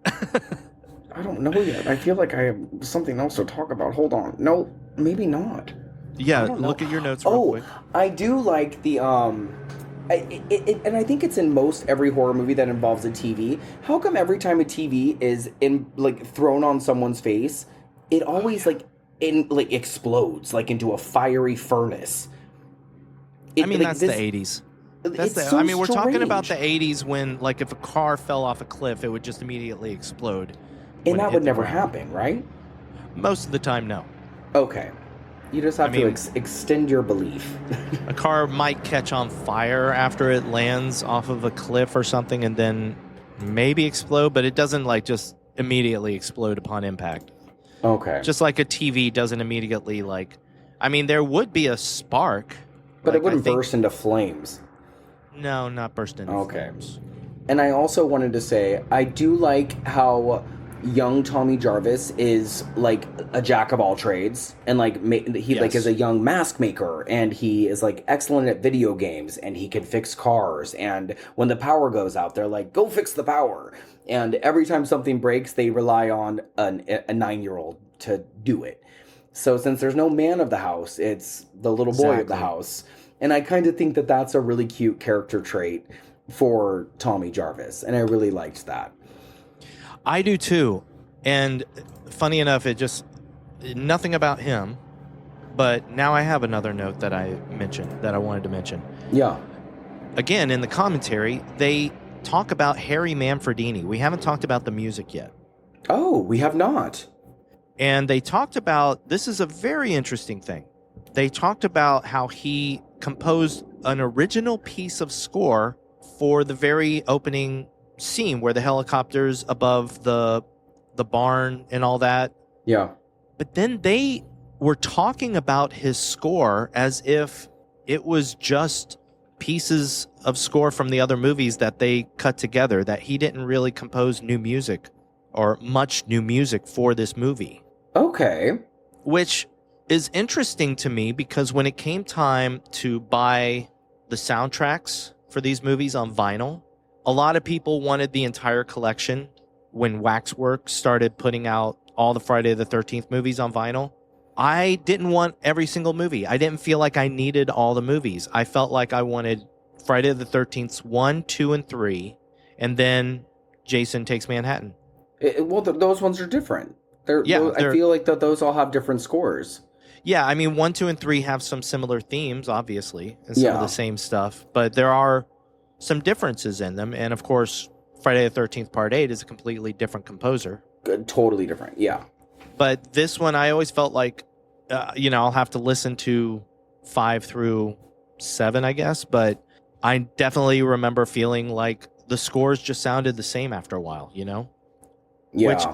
I don't know yet. I feel like I have something else to talk about. Hold on. No, maybe not. Yeah, look at your notes real quick. I do like the and I think it's in most every horror movie that involves a TV. How come every time a TV is thrown on someone's face, it always explodes like into a fiery furnace? That's the 80s. We're talking about the 80s when like if a car fell off a cliff, it would just immediately explode. And that would never happen, right? Most of the time, no. Okay. You just have to extend your belief. A car might catch on fire after it lands off of a cliff or something and then maybe explode, but it doesn't like just immediately explode upon impact. Okay. Just like a TV doesn't immediately there would be a spark. But it wouldn't burst into flames. No, not burst into flames. And I also wanted to say, I do like how young Tommy Jarvis is like a jack of all trades, and like he like is a young mask maker, and he is like excellent at video games, and he can fix cars, and when the power goes out, they're like, go fix the power, and every time something breaks, they rely on a 9-year-old to do it. So since there's no man of the house, it's the little boy of the house, and I kind of think that that's a really cute character trait for Tommy Jarvis, and I really liked that. I do too. And funny enough, it just nothing about him, but now I have another note that I wanted to mention. Yeah. Again, in the commentary, they talk about Harry Manfredini. We haven't talked about the music yet. Oh, we have not. And they talked about, this is a very interesting thing. They talked about how he composed an original piece of score for the very opening scene where the helicopter's above the barn and all that. Yeah. But then they were talking about his score as if it was just pieces of score from the other movies that they cut together, that he didn't really compose new music or much new music for this movie. Okay. Which is interesting to me because when it came time to buy the soundtracks for these movies on vinyl, a lot of people wanted the entire collection when Waxworks started putting out all the Friday the 13th movies on vinyl. I didn't want every single movie. I didn't feel like I needed all the movies. I felt like I wanted Friday the 13th 1, 2, and 3, and then Jason Takes Manhattan. Those ones are different. I feel like that those all have different scores. Yeah, I mean, 1, 2, and 3 have some similar themes, obviously, and some of the same stuff, but there are some differences in them. And of course, Friday the 13th Part 8 is a completely different composer. Totally different, yeah. But this one, I always felt like, I'll have to listen to 5 through 7, I guess. But I definitely remember feeling like the scores just sounded the same after a while, Yeah.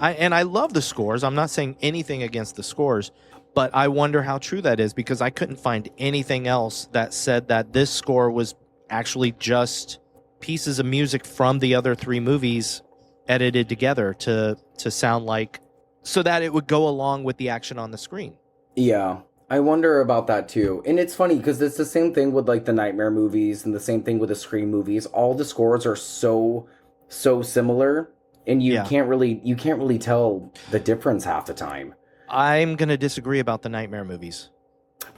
I love the scores. I'm not saying anything against the scores, but I wonder how true that is because I couldn't find anything else that said that this score was actually just pieces of music from the other 3 movies edited together to sound like, so that it would go along with the action on the screen. Yeah, I wonder about that too. And it's funny because it's the same thing with like the Nightmare movies and the same thing with the Scream movies. All the scores are so similar, and you can't really tell the difference half the time. I'm going to disagree about the Nightmare movies.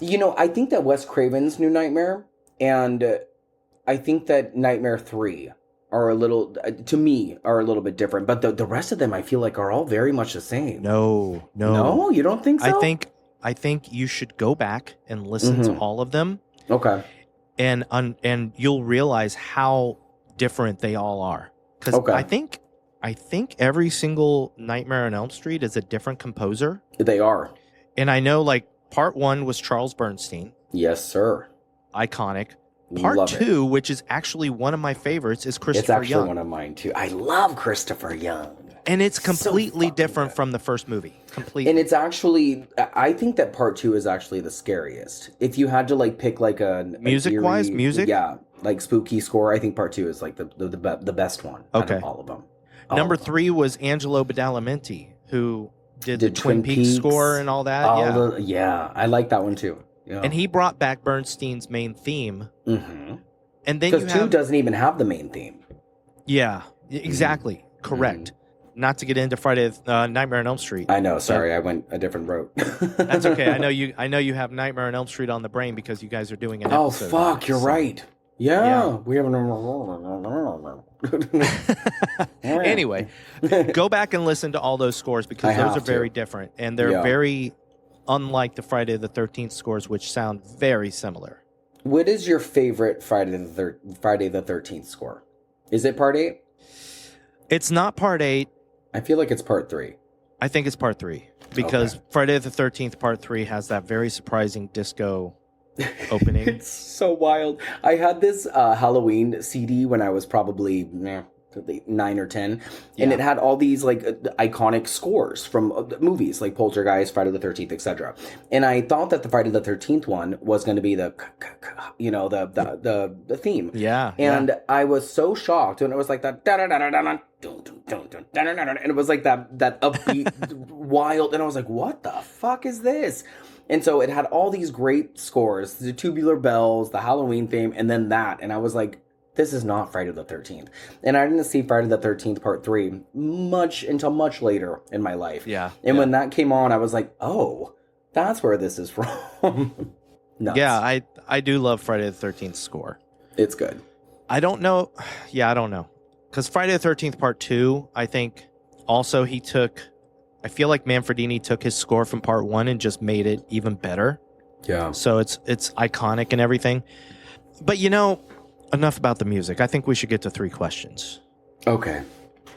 I think that Wes Craven's New Nightmare and I think that Nightmare 3 are a little bit different, but the rest of them I feel like are all very much the same. No, you don't think so? I think you should go back and listen to all of them. Okay, and you'll realize how different they all are. Because I think every single Nightmare on Elm Street is a different composer. They are, and I know like Part 1 was Charles Bernstein. Yes, sir. Iconic. Part 2, which is actually one of my favorites, is Christopher Young. It's actually one of mine too. I love Christopher Young. And it's completely different from the first movie. Completely. And it's actually, I think that Part 2 is actually the scariest. If you had to like pick like a music-wise, yeah, like spooky score, I think Part 2 is like the best one out of all of them. Number 3 was Angelo Badalamenti, who did the Twin Peaks score and all that. I like that one too. Yeah. And he brought back Bernstein's main theme. Mm-hmm. And then because 2 doesn't even have the main theme. Yeah, exactly. Mm-hmm. Correct. Not to get into Friday Nightmare on Elm Street. I know. Sorry, I went a different route. That's okay. I know you have Nightmare on Elm Street on the brain because you guys are doing an episode. Oh fuck! You're right. Yeah, we have Anyway, go back and listen to all those scores because those are very different and they're very unlike the Friday the 13th scores, which sound very similar. What is your favorite Friday the 13th score? Is it Part 8? It's not Part 8. I feel like it's Part 3. I think it's Part 3 because Friday the 13th Part 3 has that very surprising disco opening. It's so wild. I had this Halloween CD when I was probably 9 or 10, and it had all these like iconic scores from movies like Poltergeist, Friday the 13th, etc. And I thought that the Friday the 13th one was going to be the theme. Yeah. And I was so shocked when it was like that dun, dun, dun, dun, dun, dun, dun, and it was like that upbeat, wild, and I was like, what the fuck is this? And so it had all these great scores, the Tubular Bells, the Halloween theme, and then that, and I was like, this is not Friday the 13th. And I didn't see Friday the 13th Part 3 until much later in my life. Yeah. And when that came on, I was like, oh, that's where this is from. Nuts. Yeah, I do love Friday the 13th score. It's good. I don't know. Yeah, I don't know. Because Friday the 13th Part 2, I think also I feel like Manfredini took his score from Part 1 and just made it even better. Yeah. So it's iconic and everything. But enough about the music. I think we should get to 3 questions. Okay.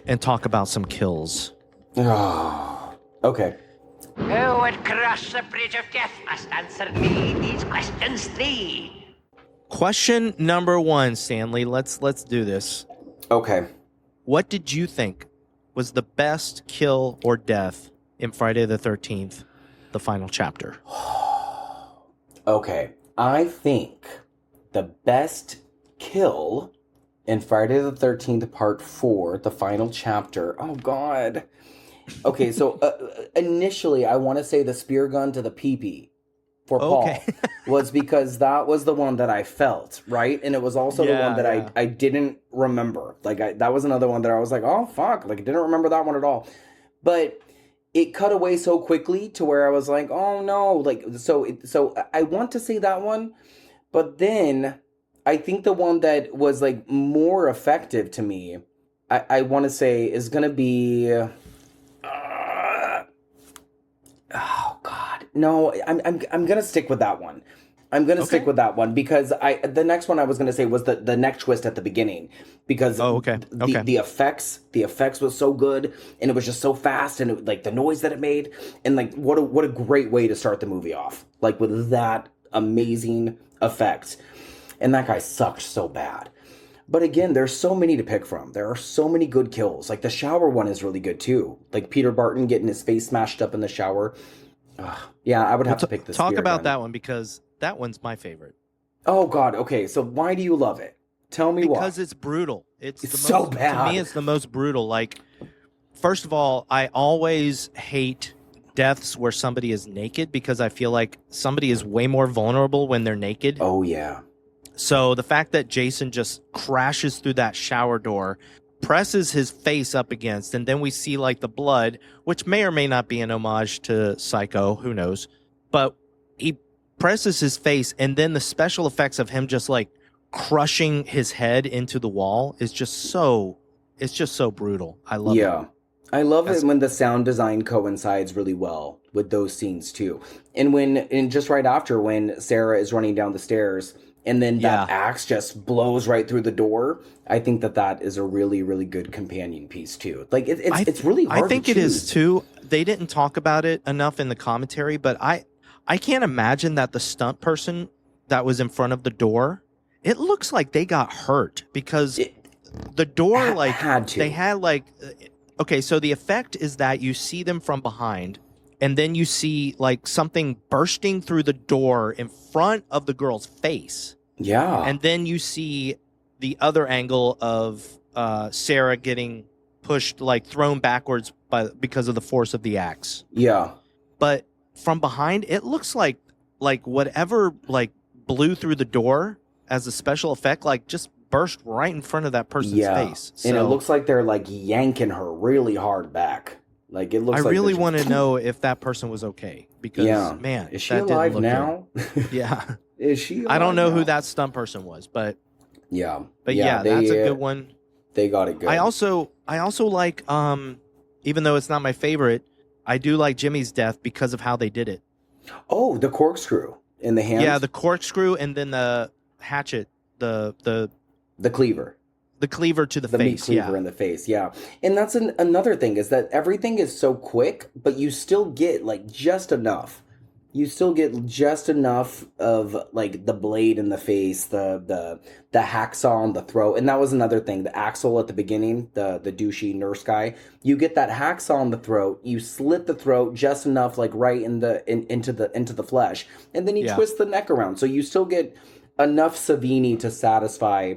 And talk about some kills. Okay. Who would cross the bridge of death must answer me these questions 3. Question number 1, Stanley. Let's do this. Okay. What did you think was the best kill or death in Friday the 13th, the final chapter? Okay. I think the best kill in Friday the 13th Part 4, the final chapter. Oh, God. Okay, so initially I want to say the spear gun to the pee-pee for Paul was because that was the one that I felt, right? And it was also the one that I didn't remember. Like, that was another one that I was like, oh, fuck. Like, I didn't remember that one at all. But it cut away so quickly to where I was like, oh, no. Like, so I want to say that one. But then I think the one that was, like, more effective to me, I want to say is going to be... oh God, no! I'm gonna stick with that one. I'm gonna stick with that one because the next one I was gonna say was the neck twist at the beginning because the effects was so good and it was just so fast and like the noise that it made and like what a great way to start the movie off, like with that amazing effects. And that guy sucked so bad. But again, there's so many to pick from. There are so many good kills. Like the shower one is really good too. Like Peter Barton getting his face smashed up in the shower. Yeah, I would have to pick this. Talk about that one because that one's my favorite. Oh God. Okay, so why do you love it? Tell me why. Because it's brutal. It's so bad. To me, it's the most brutal. Like, first of all, I always hate deaths where somebody is naked because I feel like somebody is way more vulnerable when they're naked. Oh yeah. So the fact that Jason just crashes through that shower door, presses his face up against, and then we see like the blood, which may or may not be an homage to Sakow, who knows, but he presses his face, and then the special effects of him just like crushing his head into the wall is just so brutal. I love it. Yeah. I love it when the sound design coincides really well with those scenes too. And just right after when Sarah is running down the stairs and then that axe just blows right through the door. I think that is a really, really good companion piece too. Like it's really hard. I think to it is too. They didn't talk about it enough in the commentary, but I can't imagine that the stunt person that was in front of the door, it looks like they got hurt because the door they had like okay, so the effect is that you see them from behind. And then you see like something bursting through the door in front of the girl's face. Yeah. And then you see the other angle of Sarah getting pushed, like thrown backwards because of the force of the axe. Yeah. But from behind, it looks like whatever like blew through the door as a special effect, like just burst right in front of that person's face. So, and it looks like they're like yanking her really hard back. Like it looks. I really want to know if that person was okay because man, is she alive now? Yeah, is she? I don't know who that stunt person was, but yeah, that's a good one. They got it good. I also like even though it's not my favorite, I do like Jimmy's death because of how they did it. Oh, the corkscrew in the hand. Yeah, the corkscrew and then the hatchet, the cleaver. The cleaver to the face. The meat cleaver in the face, yeah. And that's another thing is that everything is so quick, but you still get like just enough. You still get just enough of like the blade in the face, the hacksaw on the throat. And that was another thing. The Axel at the beginning, the douchey nurse guy. You get that hacksaw on the throat. You slit the throat just enough, like right into the flesh, and then you twist the neck around. So you still get enough Savini to satisfy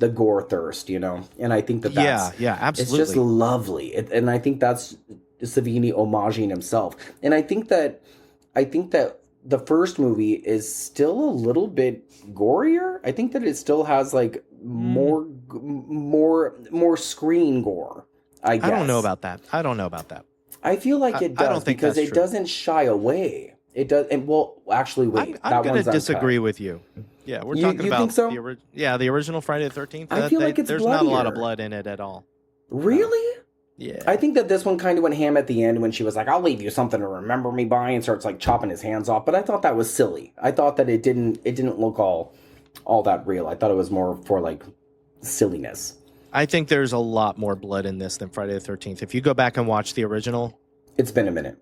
the gore thirst, you know? And I think that's absolutely. It's just lovely. And I think that's Savini homaging himself. And I think that the first movie is still a little bit gorier. I think that it still has like more screen gore, I guess. I don't know about that. I feel like it does, I don't think because that's it true. doesn't shy away. It does. And well, actually, wait. I'm going to disagree with you. Yeah, we're talking about think so? the original Friday the 13th. I feel like it's there's bloodier. not a lot of blood in it at all. Really? Yeah. I think that this one kind of went ham at the end when she was like, "I'll leave you something to remember me by," and starts like chopping his hands off. But I thought that was silly. I thought that it didn't look all that real. I thought it was more for like silliness. I think there's a lot more blood in this than Friday the 13th. If you go back and watch the original, it's been a minute.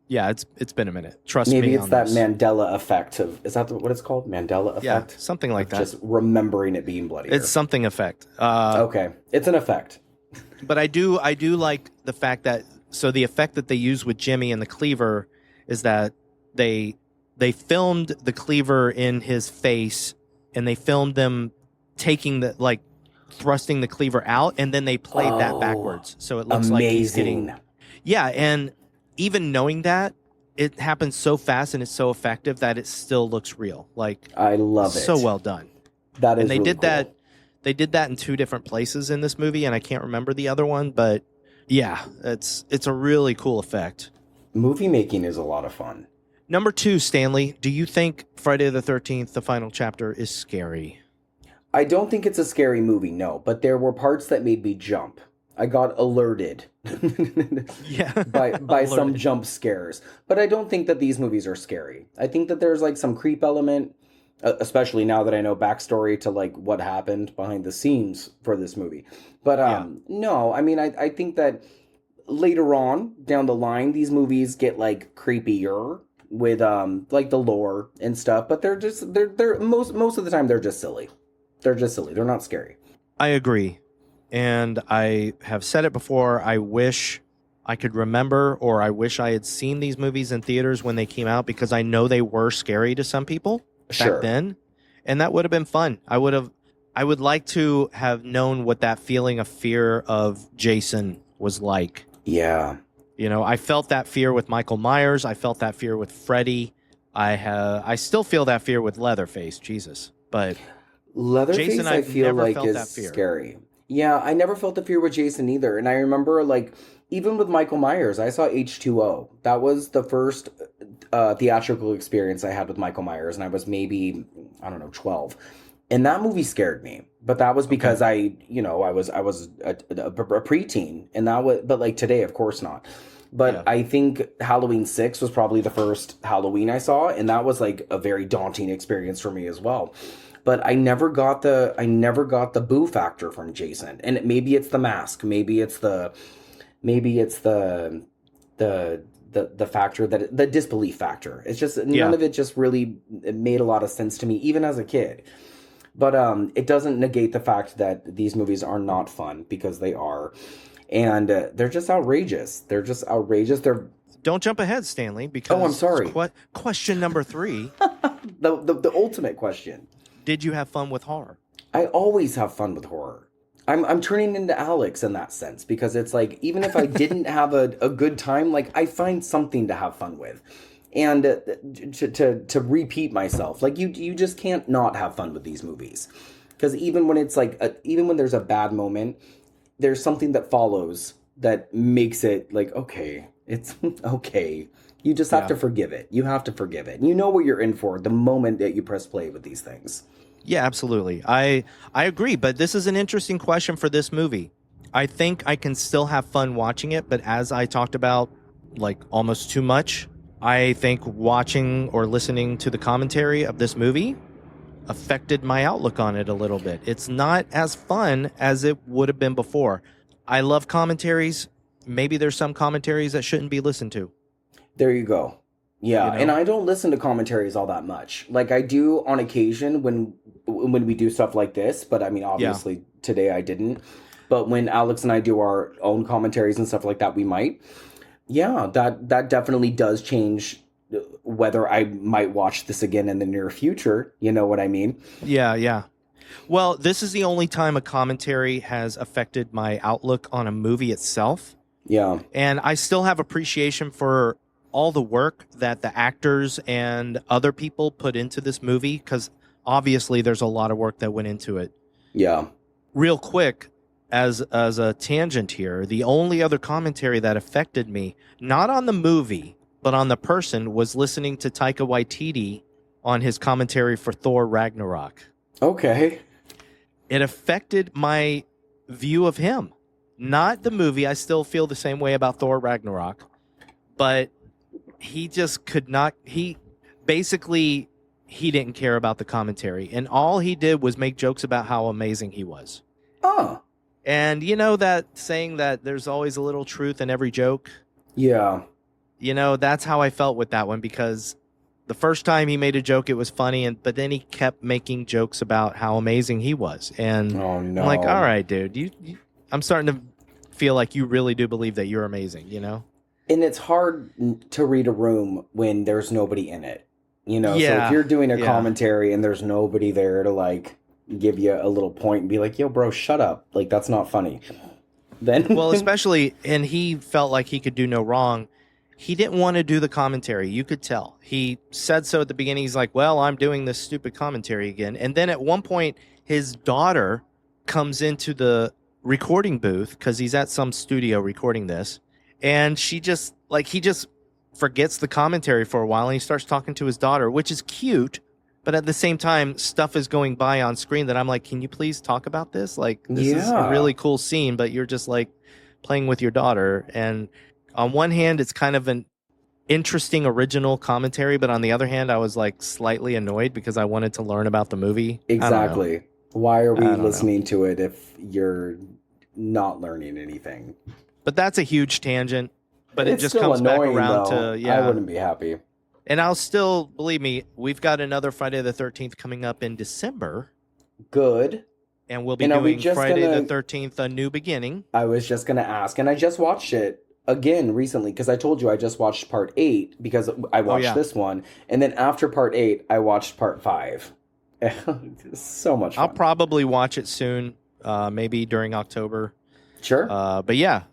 Yeah, it's been a minute. Trust me. Maybe it's on that this. Mandela effect of, is that what it's called? Mandela effect? Yeah, something like that. Just remembering it being bloodier. It's something effect. Okay, it's an effect. But I do like the fact that, so the effect that they use with Jimmy and the cleaver is that they filmed the cleaver in his face, and they filmed them taking the, like, thrusting the cleaver out, and then they played that backwards. So it looks like he's getting... Yeah, and even knowing that, it happens so fast and it's so effective that it still looks real. Like, I love it. So well done. That is and they really did cool. that. They did that in 2 different places in this movie, and I can't remember the other one, but yeah, it's a really cool effect. Movie making is a lot of fun. Number 2, Stanley, do you think Friday the 13th, the final chapter, is scary? I don't think it's a scary movie, no, but there were parts that made me jump. I got alerted by some jump scares. But I don't think that these movies are scary. I think that there's like some creep element, especially now that I know backstory to like what happened behind the scenes for this movie. But no, I mean, I think that later on down the line, these movies get like creepier with like the lore and stuff. But they're most of the time they're just silly. They're just silly. They're not scary. I agree. And I have said it before, I wish I could remember, or I wish I had seen these movies in theaters when they came out, because I know they were scary to some people back then. And that would have been fun. I would like to have known what that feeling of fear of Jason was like. Yeah. You know, I felt that fear with Michael Myers. I felt that fear with Freddy. I still feel that fear with Leatherface. Jesus. But Leatherface, Jason, I feel like felt is that fear. Scary. Yeah, I never felt the fear with Jason either. And I remember, like, even with Michael Myers, I saw H2O. That was the first theatrical experience I had with Michael Myers, and I was maybe, I don't know, 12. And that movie scared me. But that was because I was a preteen, and that was, but like today, of course not. But I think Halloween 6 was probably the first Halloween I saw, and that was like a very daunting experience for me as well. But I never got the boo factor from Jason. And maybe it's the mask, maybe it's the factor, that the disbelief factor. It's just none of it just really made a lot of sense to me, even as a kid. But it doesn't negate the fact that these movies are not fun, because they are. And they're just outrageous. Don't jump ahead, Stanley, because I'm sorry. Question number 3. the ultimate question. Did you have fun with horror? I always have fun with horror. I'm turning into Alex in that sense, because it's like, even if I didn't have a good time, like, I find something to have fun with. And to repeat myself, like, you just can't not have fun with these movies. Because even when it's like, even when there's a bad moment, there's something that follows that makes it like, okay, it's okay. You just have to forgive it. You have to forgive it. And you know what you're in for the moment that you press play with these things. Yeah, absolutely. I agree, but this is an interesting question for this movie. I think I can still have fun watching it, but as I talked about, like, almost too much, I think watching or listening to the commentary of this movie affected my outlook on it a little bit. It's not as fun as it would have been before. I love commentaries. Maybe there's some commentaries that shouldn't be listened to. There you go. Yeah, You know? and I don't listen to commentaries all that much. Like, I do on occasion when we do stuff like this, but I mean, obviously today I didn't. But when Alex and I do our own commentaries and stuff like that, we might. Yeah, that definitely does change whether I might watch this again in the near future. You know what I mean? Yeah. Well, this is the only time a commentary has affected my outlook on a movie itself. Yeah. And I still have appreciation for all the work that the actors and other people put into this movie, because obviously there's a lot of work that went into it. Yeah. Real quick, as a tangent here, the only other commentary that affected me, not on the movie, but on the person, was listening to Taika Waititi on his commentary for Thor Ragnarok. Okay. It affected my view of him. Not the movie. I still feel the same way about Thor Ragnarok. But he just could not... He didn't care about the commentary. And all he did was make jokes about how amazing he was. Oh. And you know that saying that there's always a little truth in every joke? Yeah. You know, that's how I felt with that one, because the first time he made a joke, it was funny, but then he kept making jokes about how amazing he was. And oh, no. I'm like, all right, dude, I'm starting to feel like you really do believe that you're amazing, you know? And it's hard to read a room when there's nobody in it, you know? Yeah, so if you're doing a yeah. commentary and there's nobody there to, like, give you a little point and be like, yo, bro, shut up. Like, that's not funny. Then, well, especially, and he felt like he could do no wrong. He didn't want to do the commentary. You could tell. He said so at the beginning. He's like, well, I'm doing this stupid commentary again. And then at one point, his daughter comes into the recording booth because he's at some studio recording this. And she just, like, he just forgets the commentary for a while and he starts talking to his daughter, which is cute. But at the same time, stuff is going by on screen that I'm like, can you please talk about this? Like, this is a really cool scene, but you're just like playing with your daughter. And on one hand, it's kind of an interesting original commentary, but on the other hand, I was like slightly annoyed because I wanted to learn about the movie. Exactly. Why are we listening to it if you're not learning anything? But that's a huge tangent. But it's it just still comes back annoying, around though. to, yeah. I wouldn't be happy. And I'll still, believe me, we've got another Friday the 13th coming up in December. Good. And we'll be doing Friday the 13th, A New Beginning. I was just going to ask, and I just watched it again recently, because I told you I just watched part 8, because I watched this one, and then after part 8, I watched part 5. So much fun. I'll probably watch it soon, maybe during October. Sure. But yeah,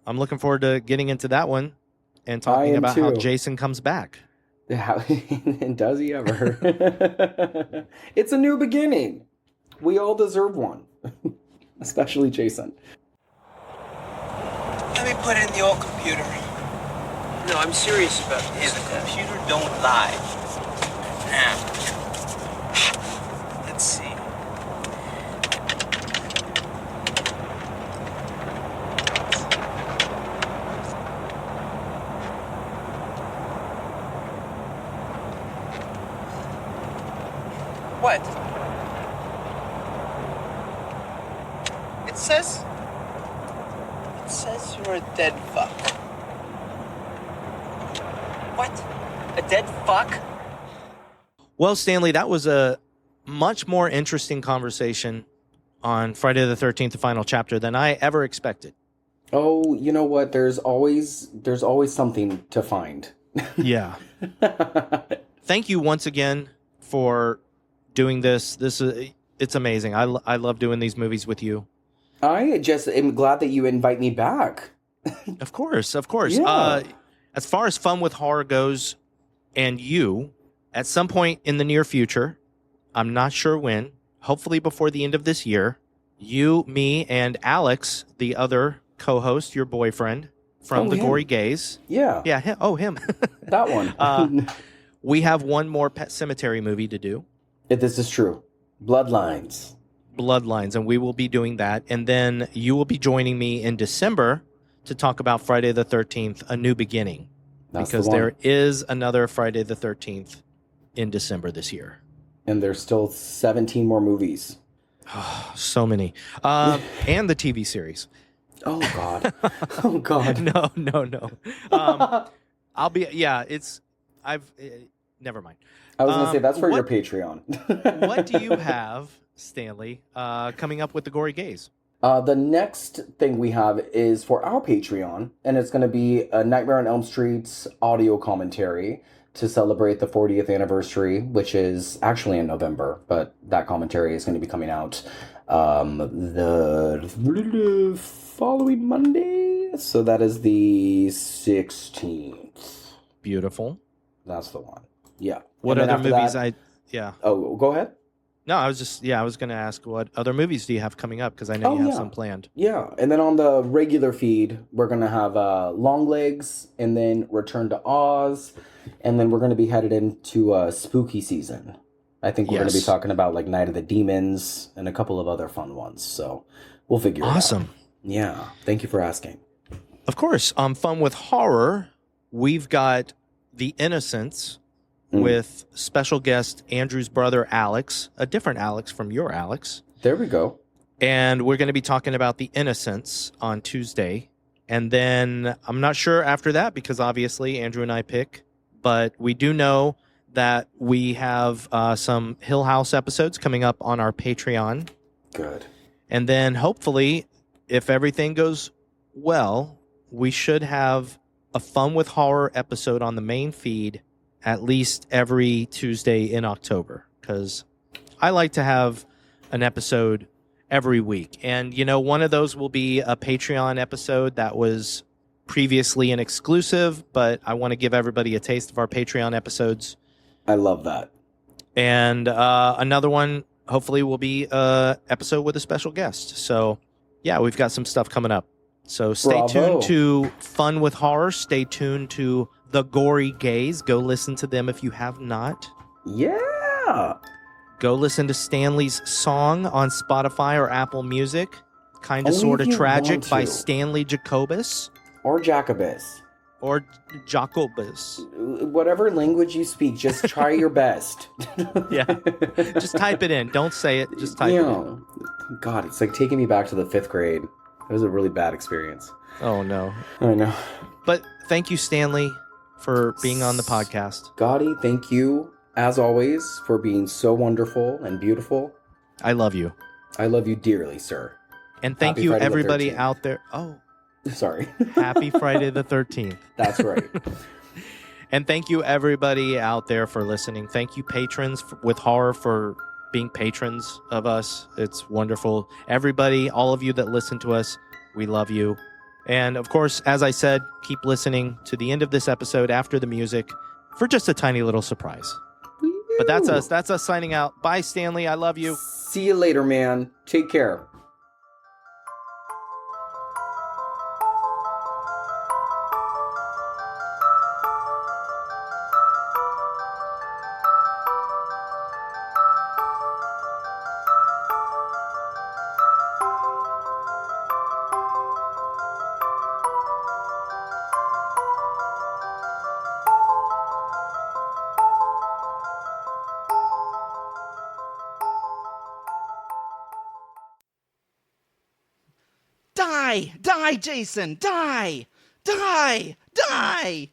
I'm looking forward to getting into that one and talking about how Jason comes back. And does he ever? It's a new beginning. We all deserve one. Especially Jason. Let me put it in the old computer. No, I'm serious about this. The computer don't lie. Now, let's see. What? It says you're a dead fuck. What? A dead fuck? Well, Stanley, that was a much more interesting conversation on Friday the 13th, the final chapter, than I ever expected. Oh, you know what? There's always something to find. Yeah. Thank you once again for doing this. It's amazing. I love doing these movies with you. I just am glad that you invite me back. Of course. Yeah. As far as Fun with Horror goes, and you, at some point in the near future, I'm not sure when, hopefully before the end of this year, you, me, and Alex, the other co-host, your boyfriend from the Gory Gaze. Yeah. Yeah. Him. That one. We have one more Pet Cemetery movie to do. If this is true. Bloodlines, and we will be doing that. And then you will be joining me in December to talk about Friday the 13th, A New Beginning. Because there is another Friday the 13th in December this year. And there's still 17 more movies. So many. And the TV series. Oh, God. Oh, God. No. I'll be, never mind. I was going to say, that's for your Patreon. What do you have, Stanley, coming up with the Gory Gaze? The next thing we have is for our Patreon, and it's going to be a Nightmare on Elm Street's audio commentary. to celebrate the 40th anniversary, which is actually in November, but that commentary is going to be coming out the following Monday. So that is the 16th. Beautiful. That's the one. Yeah. What And then other after movies? that- Yeah. Oh, go ahead. No, I was going to ask what other movies do you have coming up? Because I know you have some planned. Yeah, and then on the regular feed, we're going to have Long Legs, and then Return to Oz, and then we're going to be headed into spooky season. I think we're going to be talking about like Night of the Demons and a couple of other fun ones, so we'll figure it out. Awesome. Yeah, thank you for asking. Of course, on Fun with Horror, we've got The Innocents with special guest Andrew's brother Alex, a different Alex from your Alex. There we go. And we're going to be talking about The Innocents on Tuesday. And then I'm not sure after that because obviously Andrew and I pick, but we do know that we have some Hill House episodes coming up on our Patreon. Good. And then hopefully, if everything goes well, we should have a Fun with Horror episode on the main feed at least every Tuesday in October, because I like to have an episode every week. And, you know, one of those will be a Patreon episode that was previously an exclusive, but I want to give everybody a taste of our Patreon episodes. I love that. And another one, hopefully, will be an episode with a special guest. So, yeah, we've got some stuff coming up. So stay tuned to Fun with Horror. Stay tuned to The Gory Gaze. Go listen to them if you have not. Yeah. Go listen to Stanley's song on Spotify or Apple Music. Kinda Only Sorta if you Tragic want by to. Stanley Jacobus. Or Jacobus. Or Jacobus. Whatever language you speak, just try your best. Yeah. Just type it in. Don't say it. Just type it in. God, it's like taking me back to the 5th grade. It was a really bad experience. Oh, no. I know. But thank you, Stanley, for being on the podcast. Scotty, thank you, as always, for being so wonderful and beautiful. I love you. I love you dearly, sir. And thank Happy you, Friday the everybody 13th. out there. Oh, sorry. happy Friday the 13th. That's right. And thank you, everybody out there, for listening. Thank you, patrons with horror, for being patrons of us. It's wonderful. Everybody, all of you that listen to us, we love you. And of course, as I said, keep listening to the end of this episode after the music for just a tiny little surprise. But that's us. That's us signing out. Bye, Stanley. I love you. See you later, man. Take care. Die! Die, Jason! Die! Die! Die!